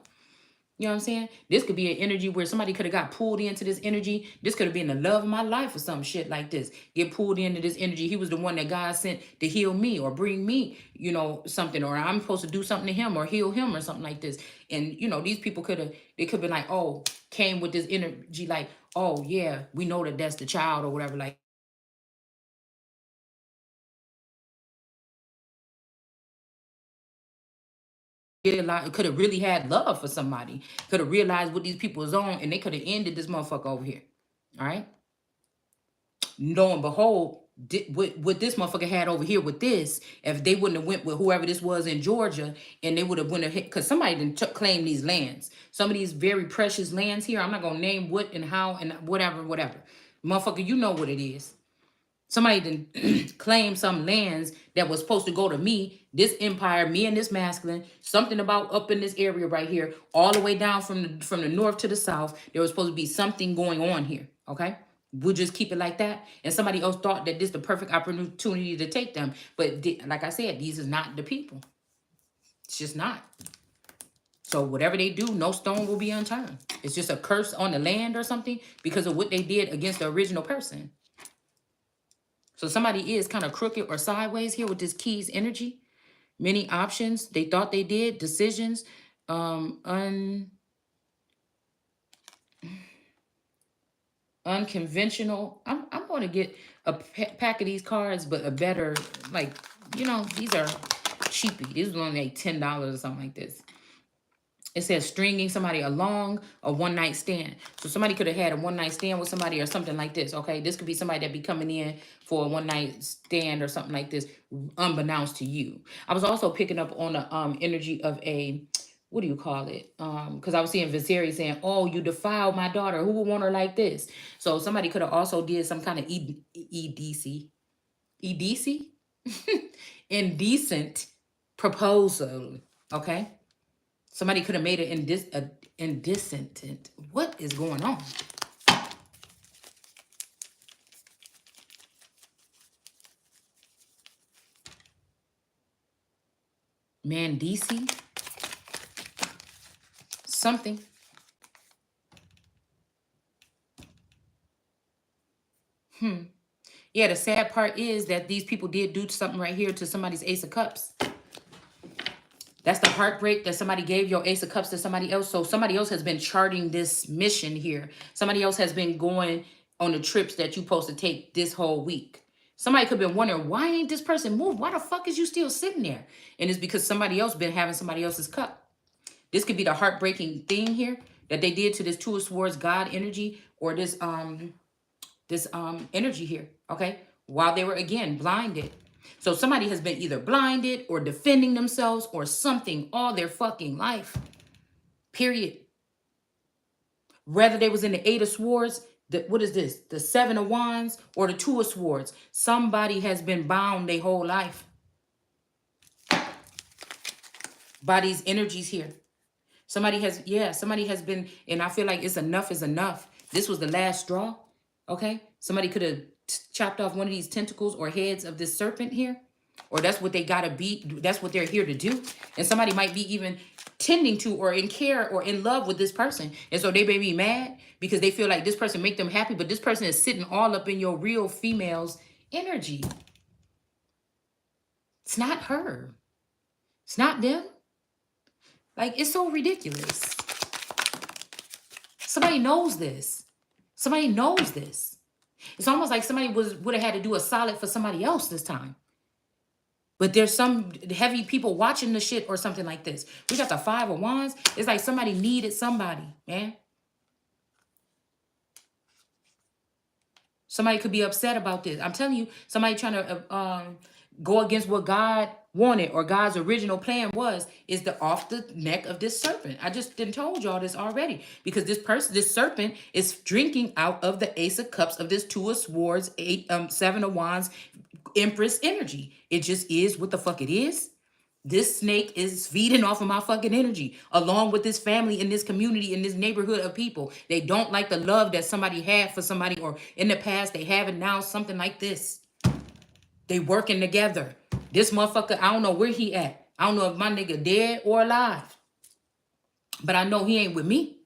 You know what I'm saying? This could be an energy where somebody could have got pulled into this energy. This could have been the love of my life or some shit like this. Get pulled into this energy. He was the one that God sent to heal me or bring me, something, or I'm supposed to do something to him or heal him or something like this. And, these people they could be like, oh, came with this energy like, oh, yeah, we know that that's the child or whatever. Like, could have really had love for somebody, could have realized what these people is on, and they could have ended this motherfucker over here. All right. Lo and behold, what this motherfucker had over here with this, if they wouldn't have went with whoever this was in Georgia, and they would have went ahead, because somebody didn't claim these lands. Some of these very precious lands here, I'm not going to name what and how and whatever. Motherfucker, you know what it is. Somebody didn't claim some lands that was supposed to go to me, this empire, me and this masculine, something about up in this area right here, all the way down from the north to the south. There was supposed to be something going on here, okay? We'll just keep it like that. And somebody else thought that this is the perfect opportunity to take them. But like I said, these is not the people. It's just not. So whatever they do, no stone will be unturned. It's just a curse on the land or something because of what they did against the original person. So somebody is kind of crooked or sideways here with this keys energy. Many options. They thought they did. Decisions. Unconventional. I'm going to get a pack of these cards, but a better, like, these are cheapy. These are only like $10 or something like this. It says stringing somebody along, a one-night stand. So somebody could have had a one-night stand with somebody or something like this, okay? This could be somebody that be coming in for a one-night stand or something like this, unbeknownst to you. I was also picking up on the energy of a, what do you call it? Because I was seeing Viserys saying, oh, you defiled my daughter. Who would want her like this? So somebody could have also did some kind of EDC? Indecent proposal, okay? Somebody could have made it indecent. What is going on? Mandisi? Something. Yeah, the sad part is that these people did do something right here to somebody's Ace of Cups. That's the heartbreak that somebody gave your Ace of Cups to somebody else. So somebody else has been charting this mission here. Somebody else has been going on the trips that you're supposed to take this whole week. Somebody could have been wondering, why ain't this person moved? Why the fuck is you still sitting there? And it's because somebody else been having somebody else's cup. This could be the heartbreaking thing here that they did to this Two of Swords God energy, or this energy here, okay? While they were, again, blinded. So somebody has been either blinded or defending themselves or something all their fucking life. Period. Whether they was in the Eight of Swords, what is this? The Seven of Wands or the Two of Swords. Somebody has been bound their whole life by these energies here. Somebody has been, and I feel like it's enough is enough. This was the last straw, okay? Somebody could have chopped off one of these tentacles or heads of this serpent here, or that's what they gotta be. That's what they're here to do. And somebody might be even tending to or in care or in love with this person, and so they may be mad because they feel like this person make them happy, but this person is sitting all up in your real female's energy. It's not her. It's not them. Like, it's so ridiculous. Somebody knows this. Somebody knows this. It's almost like somebody would have had to do a solid for somebody else this time. But there's some heavy people watching the shit or something like this. We got the Five of Wands. It's like somebody needed somebody, man. Somebody could be upset about this. I'm telling you, somebody trying to go against what God wanted or God's original plan is the off the neck of this serpent. I just didn't told y'all this already, because this serpent is drinking out of the Ace of Cups of this Two of Swords, Seven of Wands, Empress energy. It just is what the fuck it is. This snake is feeding off of my fucking energy, along with this family in this community, in this neighborhood of people. They don't like the love that somebody had for somebody, or in the past they have it now, something like this. They working together. This motherfucker, I don't know where he at. I don't know if my nigga dead or alive. But I know he ain't with me.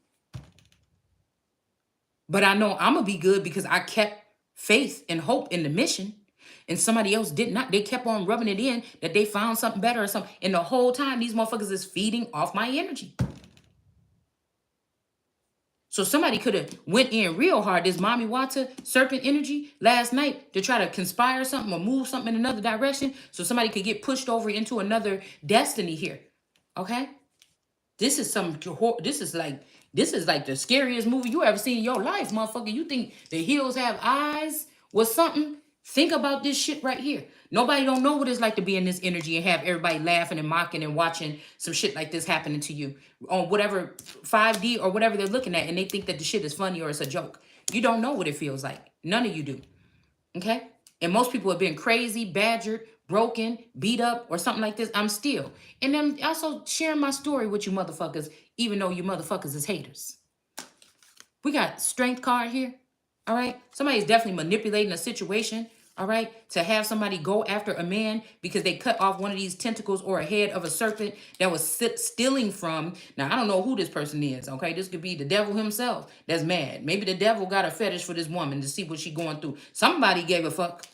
But I know I'm going to be good because I kept faith and hope in the mission. And somebody else did not. They kept on rubbing it in that they found something better or something. And the whole time, these motherfuckers is feeding off my energy. So somebody could have went in real hard, this Mommy Wata serpent energy last night, to try to conspire something or move something in another direction so somebody could get pushed over into another destiny here. Okay? This is like the scariest movie you ever seen in your life, motherfucker. You think the hills have eyes or something? Think about this shit right here. Nobody don't know what it's like to be in this energy and have everybody laughing and mocking and watching some shit like this happening to you on whatever 5D or whatever they're looking at, and they think that the shit is funny or it's a joke. You don't know what it feels like. None of you do. Okay? And most people have been crazy, badgered, broken, beat up, or something like this. I'm still. And I'm also sharing my story with you motherfuckers, even though you motherfuckers is haters. We got strength card here. All right? Somebody's definitely manipulating a situation. All right, to have somebody go after a man because they cut off one of these tentacles or a head of a serpent that was stealing from. Now, I don't know who this person is, okay? This could be the devil himself that's mad. Maybe the devil got a fetish for this woman to see what she's going through. Somebody gave a fuck.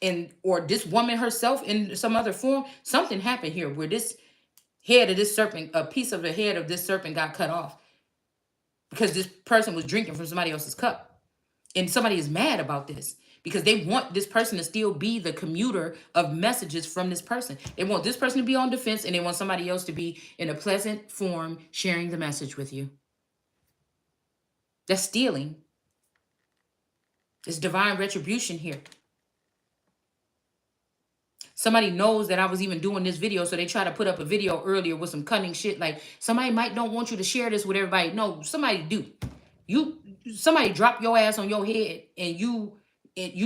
and or this woman herself in some other form, something happened here where this head of this serpent, a piece of the head of this serpent got cut off because this person was drinking from somebody else's cup. And somebody is mad about this because they want this person to still be the commuter of messages from this person. They want this person to be on defense, and they want somebody else to be in a pleasant form sharing the message with you. That's stealing. It's divine retribution here. Somebody knows that I was even doing this video, so they try to put up a video earlier with some cunning shit like somebody might don't want you to share this with everybody. No, somebody do. Somebody drop your ass on your head and you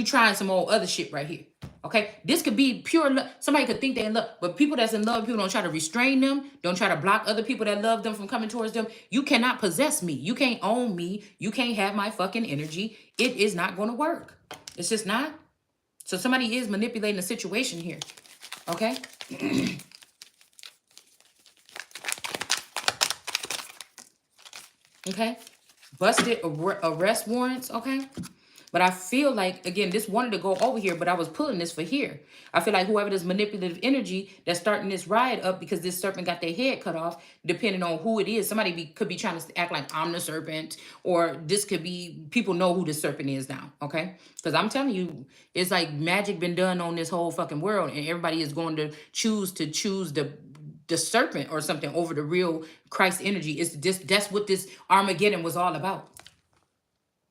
trying some old other shit right here. Okay, this could be pure love. Somebody could think they're in love, but people that's in love, people don't try to restrain them, don't try to block other people that love them from coming towards them. You cannot possess me. You can't own me. You can't have my fucking energy. It is not going to work. It's just not. So somebody is manipulating the situation here. Okay. Okay. Busted arrest warrants. Okay. But I feel like, again, this wanted to go over here, but I was pulling this for here. I feel like whoever this manipulative energy that's starting this riot up because this serpent got their head cut off, depending on who it is, somebody could be trying to act like I'm the serpent, or this could be, people know who the serpent is now, okay? Because I'm telling you, it's like magic been done on this whole fucking world, and everybody is going to choose the serpent or something over the real Christ energy. It's just, that's what this Armageddon was all about.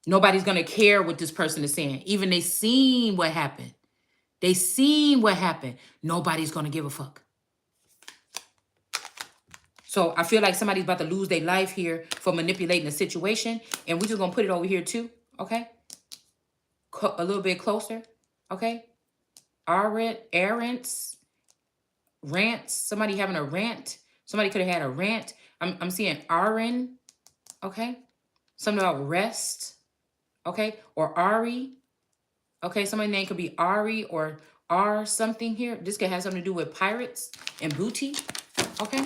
Nobody's going to care what this person is saying. Even they seen what happened. They seen what happened. Nobody's going to give a fuck. So I feel like somebody's about to lose their life here for manipulating the situation. And we're just going to put it over here too. Okay. A little bit closer. Okay. Rants. Somebody having a rant. Somebody could have had a rant. I'm seeing Aaron. Okay. Something about rest. Okay, or Ari. Okay, somebody's name could be Ari or R something here. This could have something to do with pirates and booty. Okay.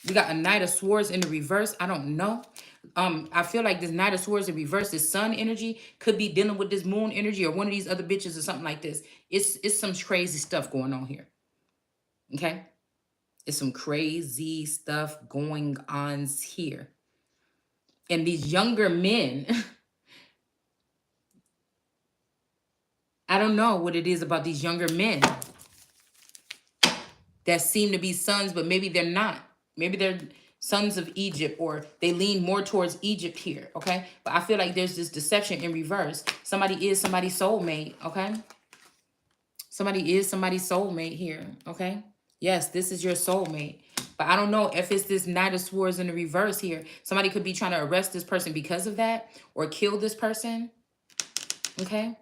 We got a Knight of Swords in the reverse. I don't know. I feel like this Knight of Swords in reverse, this sun energy, could be dealing with this moon energy or one of these other bitches or something like this. It's some crazy stuff going on here. Okay. It's some crazy stuff going on here. And these younger men, I don't know what it is about these younger men that seem to be sons, but maybe they're not. Maybe they're sons of Egypt, or they lean more towards Egypt here, okay? But I feel like there's this deception in reverse. Somebody is somebody's soulmate, okay? Somebody is somebody's soulmate here, okay? Yes, this is your soulmate. But I don't know if it's this Knight of Swords in the reverse here. Somebody could be trying to arrest this person because of that, or kill this person, okay?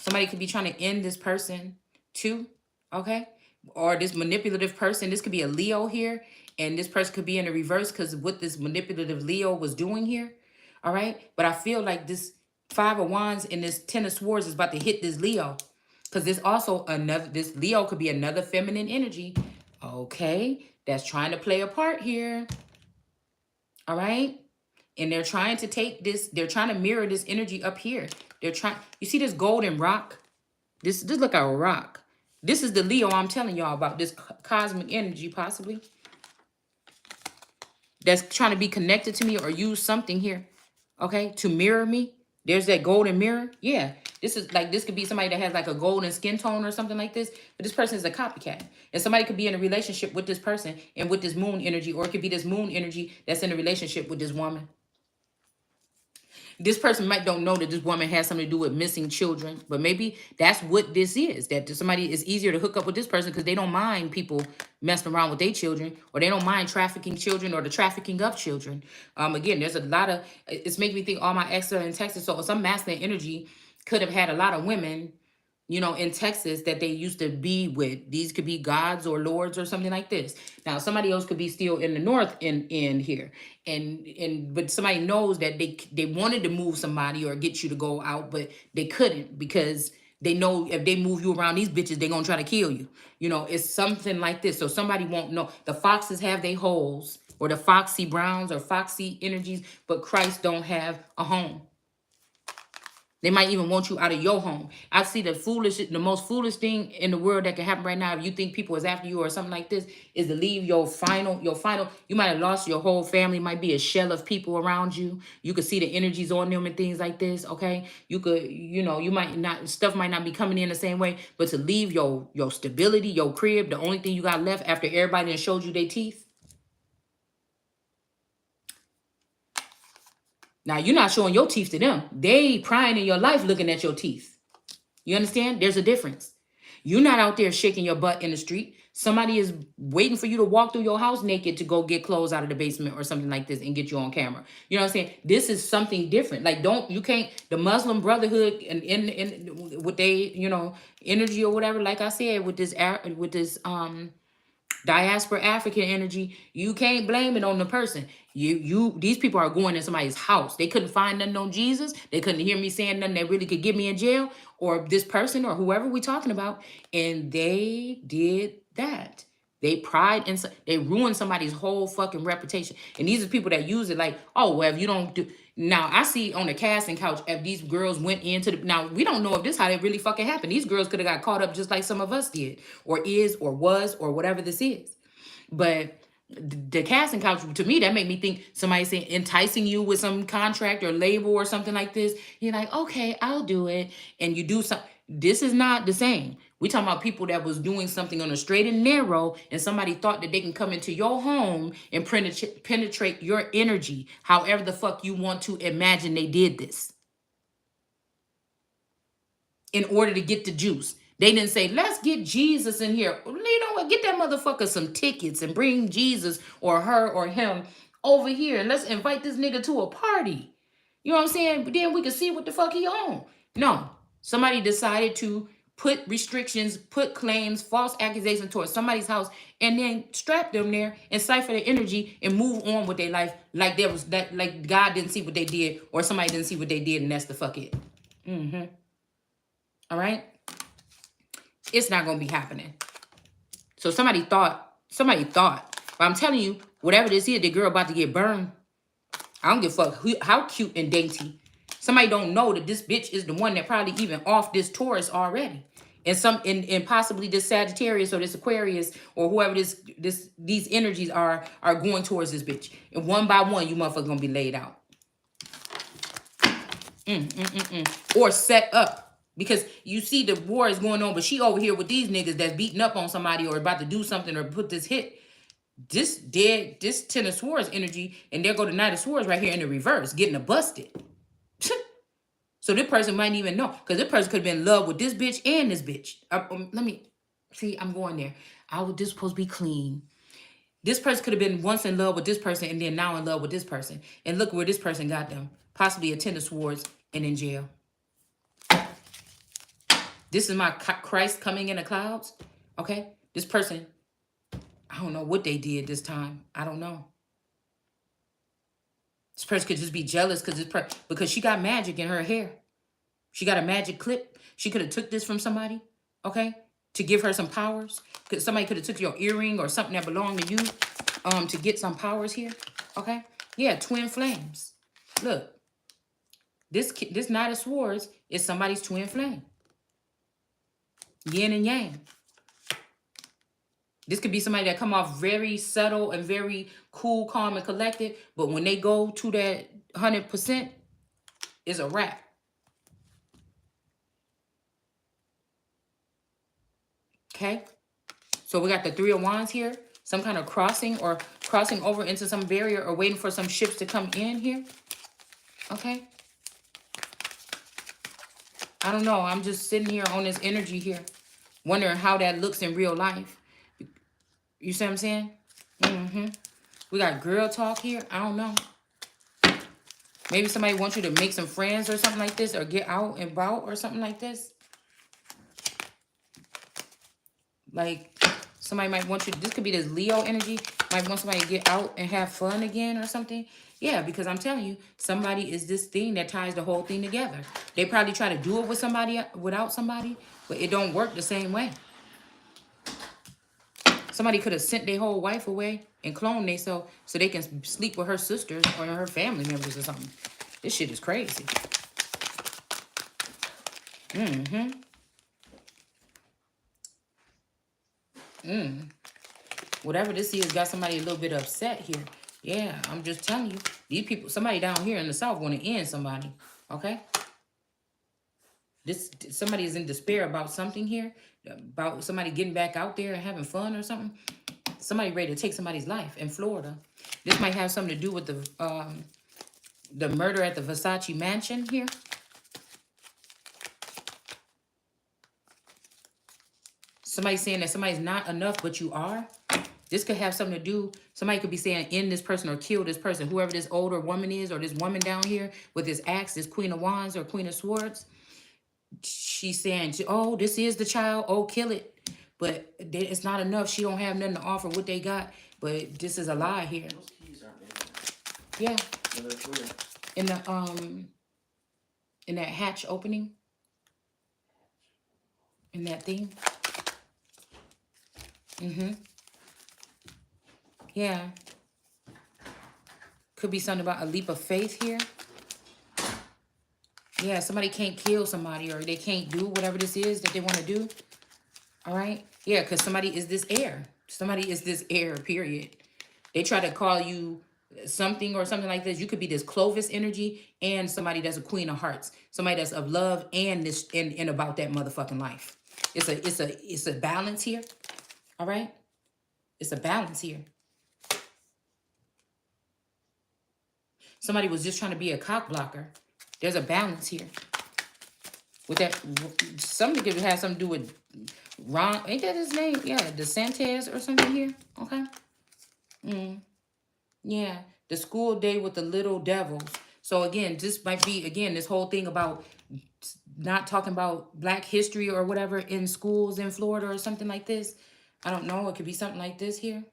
Somebody could be trying to end this person too, okay? Or this manipulative person. This could be a Leo here, and this person could be in the reverse because of what this manipulative Leo was doing here, all right? But I feel like this Five of Wands and this Ten of Swords is about to hit this Leo. Because there's also another, this Leo could be another feminine energy. Okay, that's trying to play a part here. All right. And they're trying to take this, they're trying to mirror this energy up here. They're trying, you see this golden rock? This look like a rock. This is the Leo I'm telling y'all about, this cosmic energy possibly. That's trying to be connected to me or use something here. Okay, to mirror me. There's that golden mirror. Yeah, this is like, this could be somebody that has like a golden skin tone or something like this. But this person is a copycat. And somebody could be in a relationship with this person and with this moon energy. Or it could be this moon energy that's in a relationship with this woman. This person might don't know that this woman has something to do with missing children. But maybe that's what this is. That somebody is easier to hook up with this person because they don't mind people messing around with their children. Or they don't mind trafficking children or the trafficking of children. Again, there's a lot of, it's making me think all my exes are in Texas. So some masculine energy could have had a lot of women, you know, in Texas that they used to be with. These could be gods or lords or something like this. Now, somebody else could be still in the north end here. But somebody knows that they wanted to move somebody or get you to go out, but they couldn't because they know if they move you around these bitches, they're going to try to kill you. You know, it's something like this. So somebody won't know. The foxes have their holes, or the Foxy Browns or Foxy energies, but Christ don't have a home. They might even want you out of your home. I see the most foolish thing in the world that can happen right now, if you think people is after you or something like this, is to leave your final, you might have lost your whole family, might be a shell of people around you. You could see the energies on them and things like this, okay? You could, you might not, stuff might not be coming in the same way, but to leave your stability, your crib, the only thing you got left after everybody that showed you their teeth. Now, you're not showing your teeth to them. They prying in your life looking at your teeth. You understand? There's a difference. You're not out there shaking your butt in the street. Somebody is waiting for you to walk through your house naked to go get clothes out of the basement or something like this and get you on camera. You know what I'm saying? This is something different. Like, you can't, the Muslim Brotherhood and in with they, energy or whatever, like I said, with this diaspora African energy, you can't blame it on the person. These people are going in somebody's house. They couldn't find nothing on Jesus. They couldn't hear me saying nothing that really could get me in jail, or this person or whoever we're talking about, and they did that. They they ruined somebody's whole fucking reputation. And these are people that use it like, oh, well, if you don't do. Now, I see on the casting couch, if these girls went into now, we don't know if this how they really fucking happened. These girls could have got caught up just like some of us did, or is, or was, or whatever this is. But the casting couch, to me, that made me think somebody saying enticing you with some contract or label or something like this. You're like, okay, I'll do it. And you do something. This is not the same. We talking about people that was doing something on a straight and narrow, and somebody thought that they can come into your home and penetrate your energy however the fuck you want to imagine they did this in order to get the juice. They didn't say, let's get Jesus in here. You know what? Get that motherfucker some tickets and bring Jesus or her or him over here, and let's invite this nigga to a party. You know what I'm saying? But then we can see what the fuck he on. No. Somebody decided to put restrictions, put claims, false accusations towards somebody's house, and then strap them there and cipher their energy and move on with their life like like God didn't see what they did, or somebody didn't see what they did, and that's the fuck it. All right? It's not gonna be happening. So somebody thought, but I'm telling you, whatever this is, the girl about to get burned. I don't give a fuck how cute and dainty. Somebody don't know that this bitch is the one that probably even off this Taurus already. And possibly this Sagittarius or this Aquarius or whoever these energies are going towards this bitch. And one by one, you motherfuckers gonna be laid out. Or set up. Because you see the war is going on, but she over here with these niggas that's beating up on somebody or about to do something or put this hit. This Ten of Swords energy, and there go the Knight of Swords right here in the reverse, getting busted. So this person might even know, because this person could have been in love with this bitch and this bitch. Let me see. I'm going there. This supposed to be clean. This person could have been once in love with this person and then now in love with this person. And look where this person got them. Possibly a Ten of Swords and in jail. This is my Christ coming in the clouds. Okay? This person, I don't know what they did this time. I don't know. This person could just be jealous because she got magic in her hair. She got a magic clip. She could have took this from somebody, okay, to give her some powers. Somebody could have took your earring or something that belonged to you to get some powers here, okay? Yeah, twin flames. Look, this Knight of Swords is somebody's twin flame. Yin and yang. This could be somebody that come off very subtle and very cool, calm, and collected. But when they go to that 100%, it's a wrap. Okay? So we got the Three of Wands here. Some kind of crossing or crossing over into some barrier or waiting for some ships to come in here. Okay? I don't know. I'm just sitting here on this energy here. Wondering how that looks in real life. You see what I'm saying? We got girl talk here. I don't know. Maybe somebody wants you to make some friends or something like this, or get out and about or something like this. Like somebody might want you. This could be this Leo energy. Might want somebody to get out and have fun again or something. Yeah, because I'm telling you, somebody is this thing that ties the whole thing together. They probably try to do it with somebody without somebody, but it don't work the same way. Somebody could have sent their whole wife away and cloned themselves so they can sleep with her sisters or her family members or something. This shit is crazy. Whatever this is got somebody a little bit upset here. Yeah, I'm just telling you. These people, somebody down here in the South want to end somebody. Okay? Somebody is in despair about something here. About somebody getting back out there and having fun or something. Somebody ready to take somebody's life in Florida. This might have something to do with the murder at the Versace mansion here. Somebody saying that somebody's not enough, but you are. This could have something to do. Somebody could be saying end this person or kill this person. Whoever this older woman is, or this woman down here with this axe, this Queen of Wands or Queen of Swords. She's saying, oh, this is the child. Oh, kill it. But it's not enough. She don't have nothing to offer what they got. But this is a lie here. Those keys aren't in there. Yeah. No, they're clear. In that hatch opening. In that thing. Yeah. Could be something about a leap of faith here. Yeah, somebody can't kill somebody or they can't do whatever this is that they want to do. All right? Yeah, because somebody is this heir. Somebody is this heir, period. They try to call you something or something like this. You could be this Clovis energy and somebody that's a Queen of Hearts. Somebody that's of love and this and about that motherfucking life. It's a balance here. All right? It's a balance here. Somebody was just trying to be a cock blocker. There's a balance here. With that, something could have something to do with Ron. Ain't that his name? Yeah, DeSantis or something here. Okay. Yeah, the school day with the little devils. So again, this might be, again, this whole thing about not talking about Black history or whatever in schools in Florida or something like this. I don't know. It could be something like this here.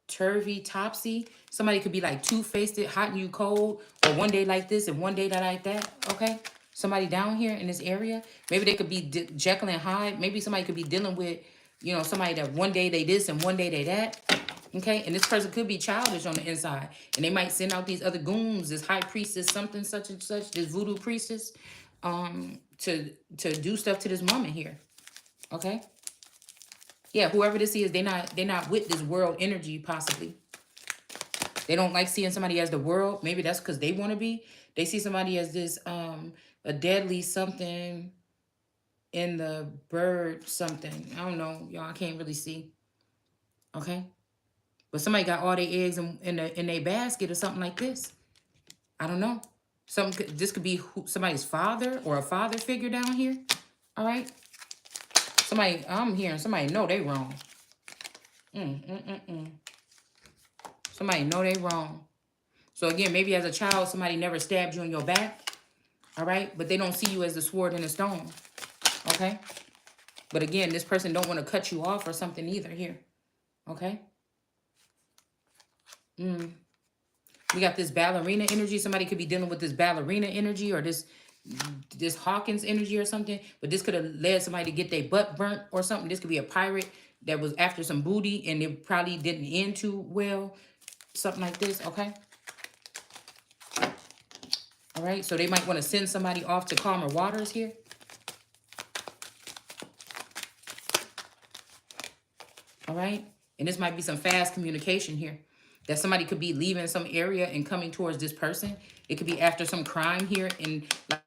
Turvy, topsy. Somebody could be like two-faced, hot and you cold, or one day like this and one day like that. Okay. Somebody down here in this area. Maybe they could be Jekyll and Hyde. Maybe somebody could be dealing with, you know, somebody that one day they this and one day they that. Okay. And this person could be childish on the inside. And they might send out these other goons, this high priestess, something such and such, this voodoo priestess, to do stuff to this woman here. Okay. Yeah, whoever this is, they're not with this world energy, possibly. They don't like seeing somebody as the world. Maybe that's because they want to be. They see somebody as this, a deadly something in the bird something. I don't know, y'all. I can't really see. Okay? But somebody got all their eggs in their basket or something like this. I don't know. This could be somebody's father or a father figure down here. All right? Somebody, I'm hearing somebody know they wrong. Somebody know they wrong. So again, maybe as a child, somebody never stabbed you in your back. All right? But they don't see you as the sword and the stone. Okay? But again, this person don't want to cut you off or something either here. Okay? We got this ballerina energy. Somebody could be dealing with this ballerina energy or this Hawkins energy or something. But this could have led somebody to get their butt burnt or something. This could be a pirate that was after some booty and it probably didn't end too well. Something like this, okay? All right, so they might want to send somebody off to calmer waters here. All right, and this might be some fast communication here. That somebody could be leaving some area and coming towards this person. It could be after some crime here in, like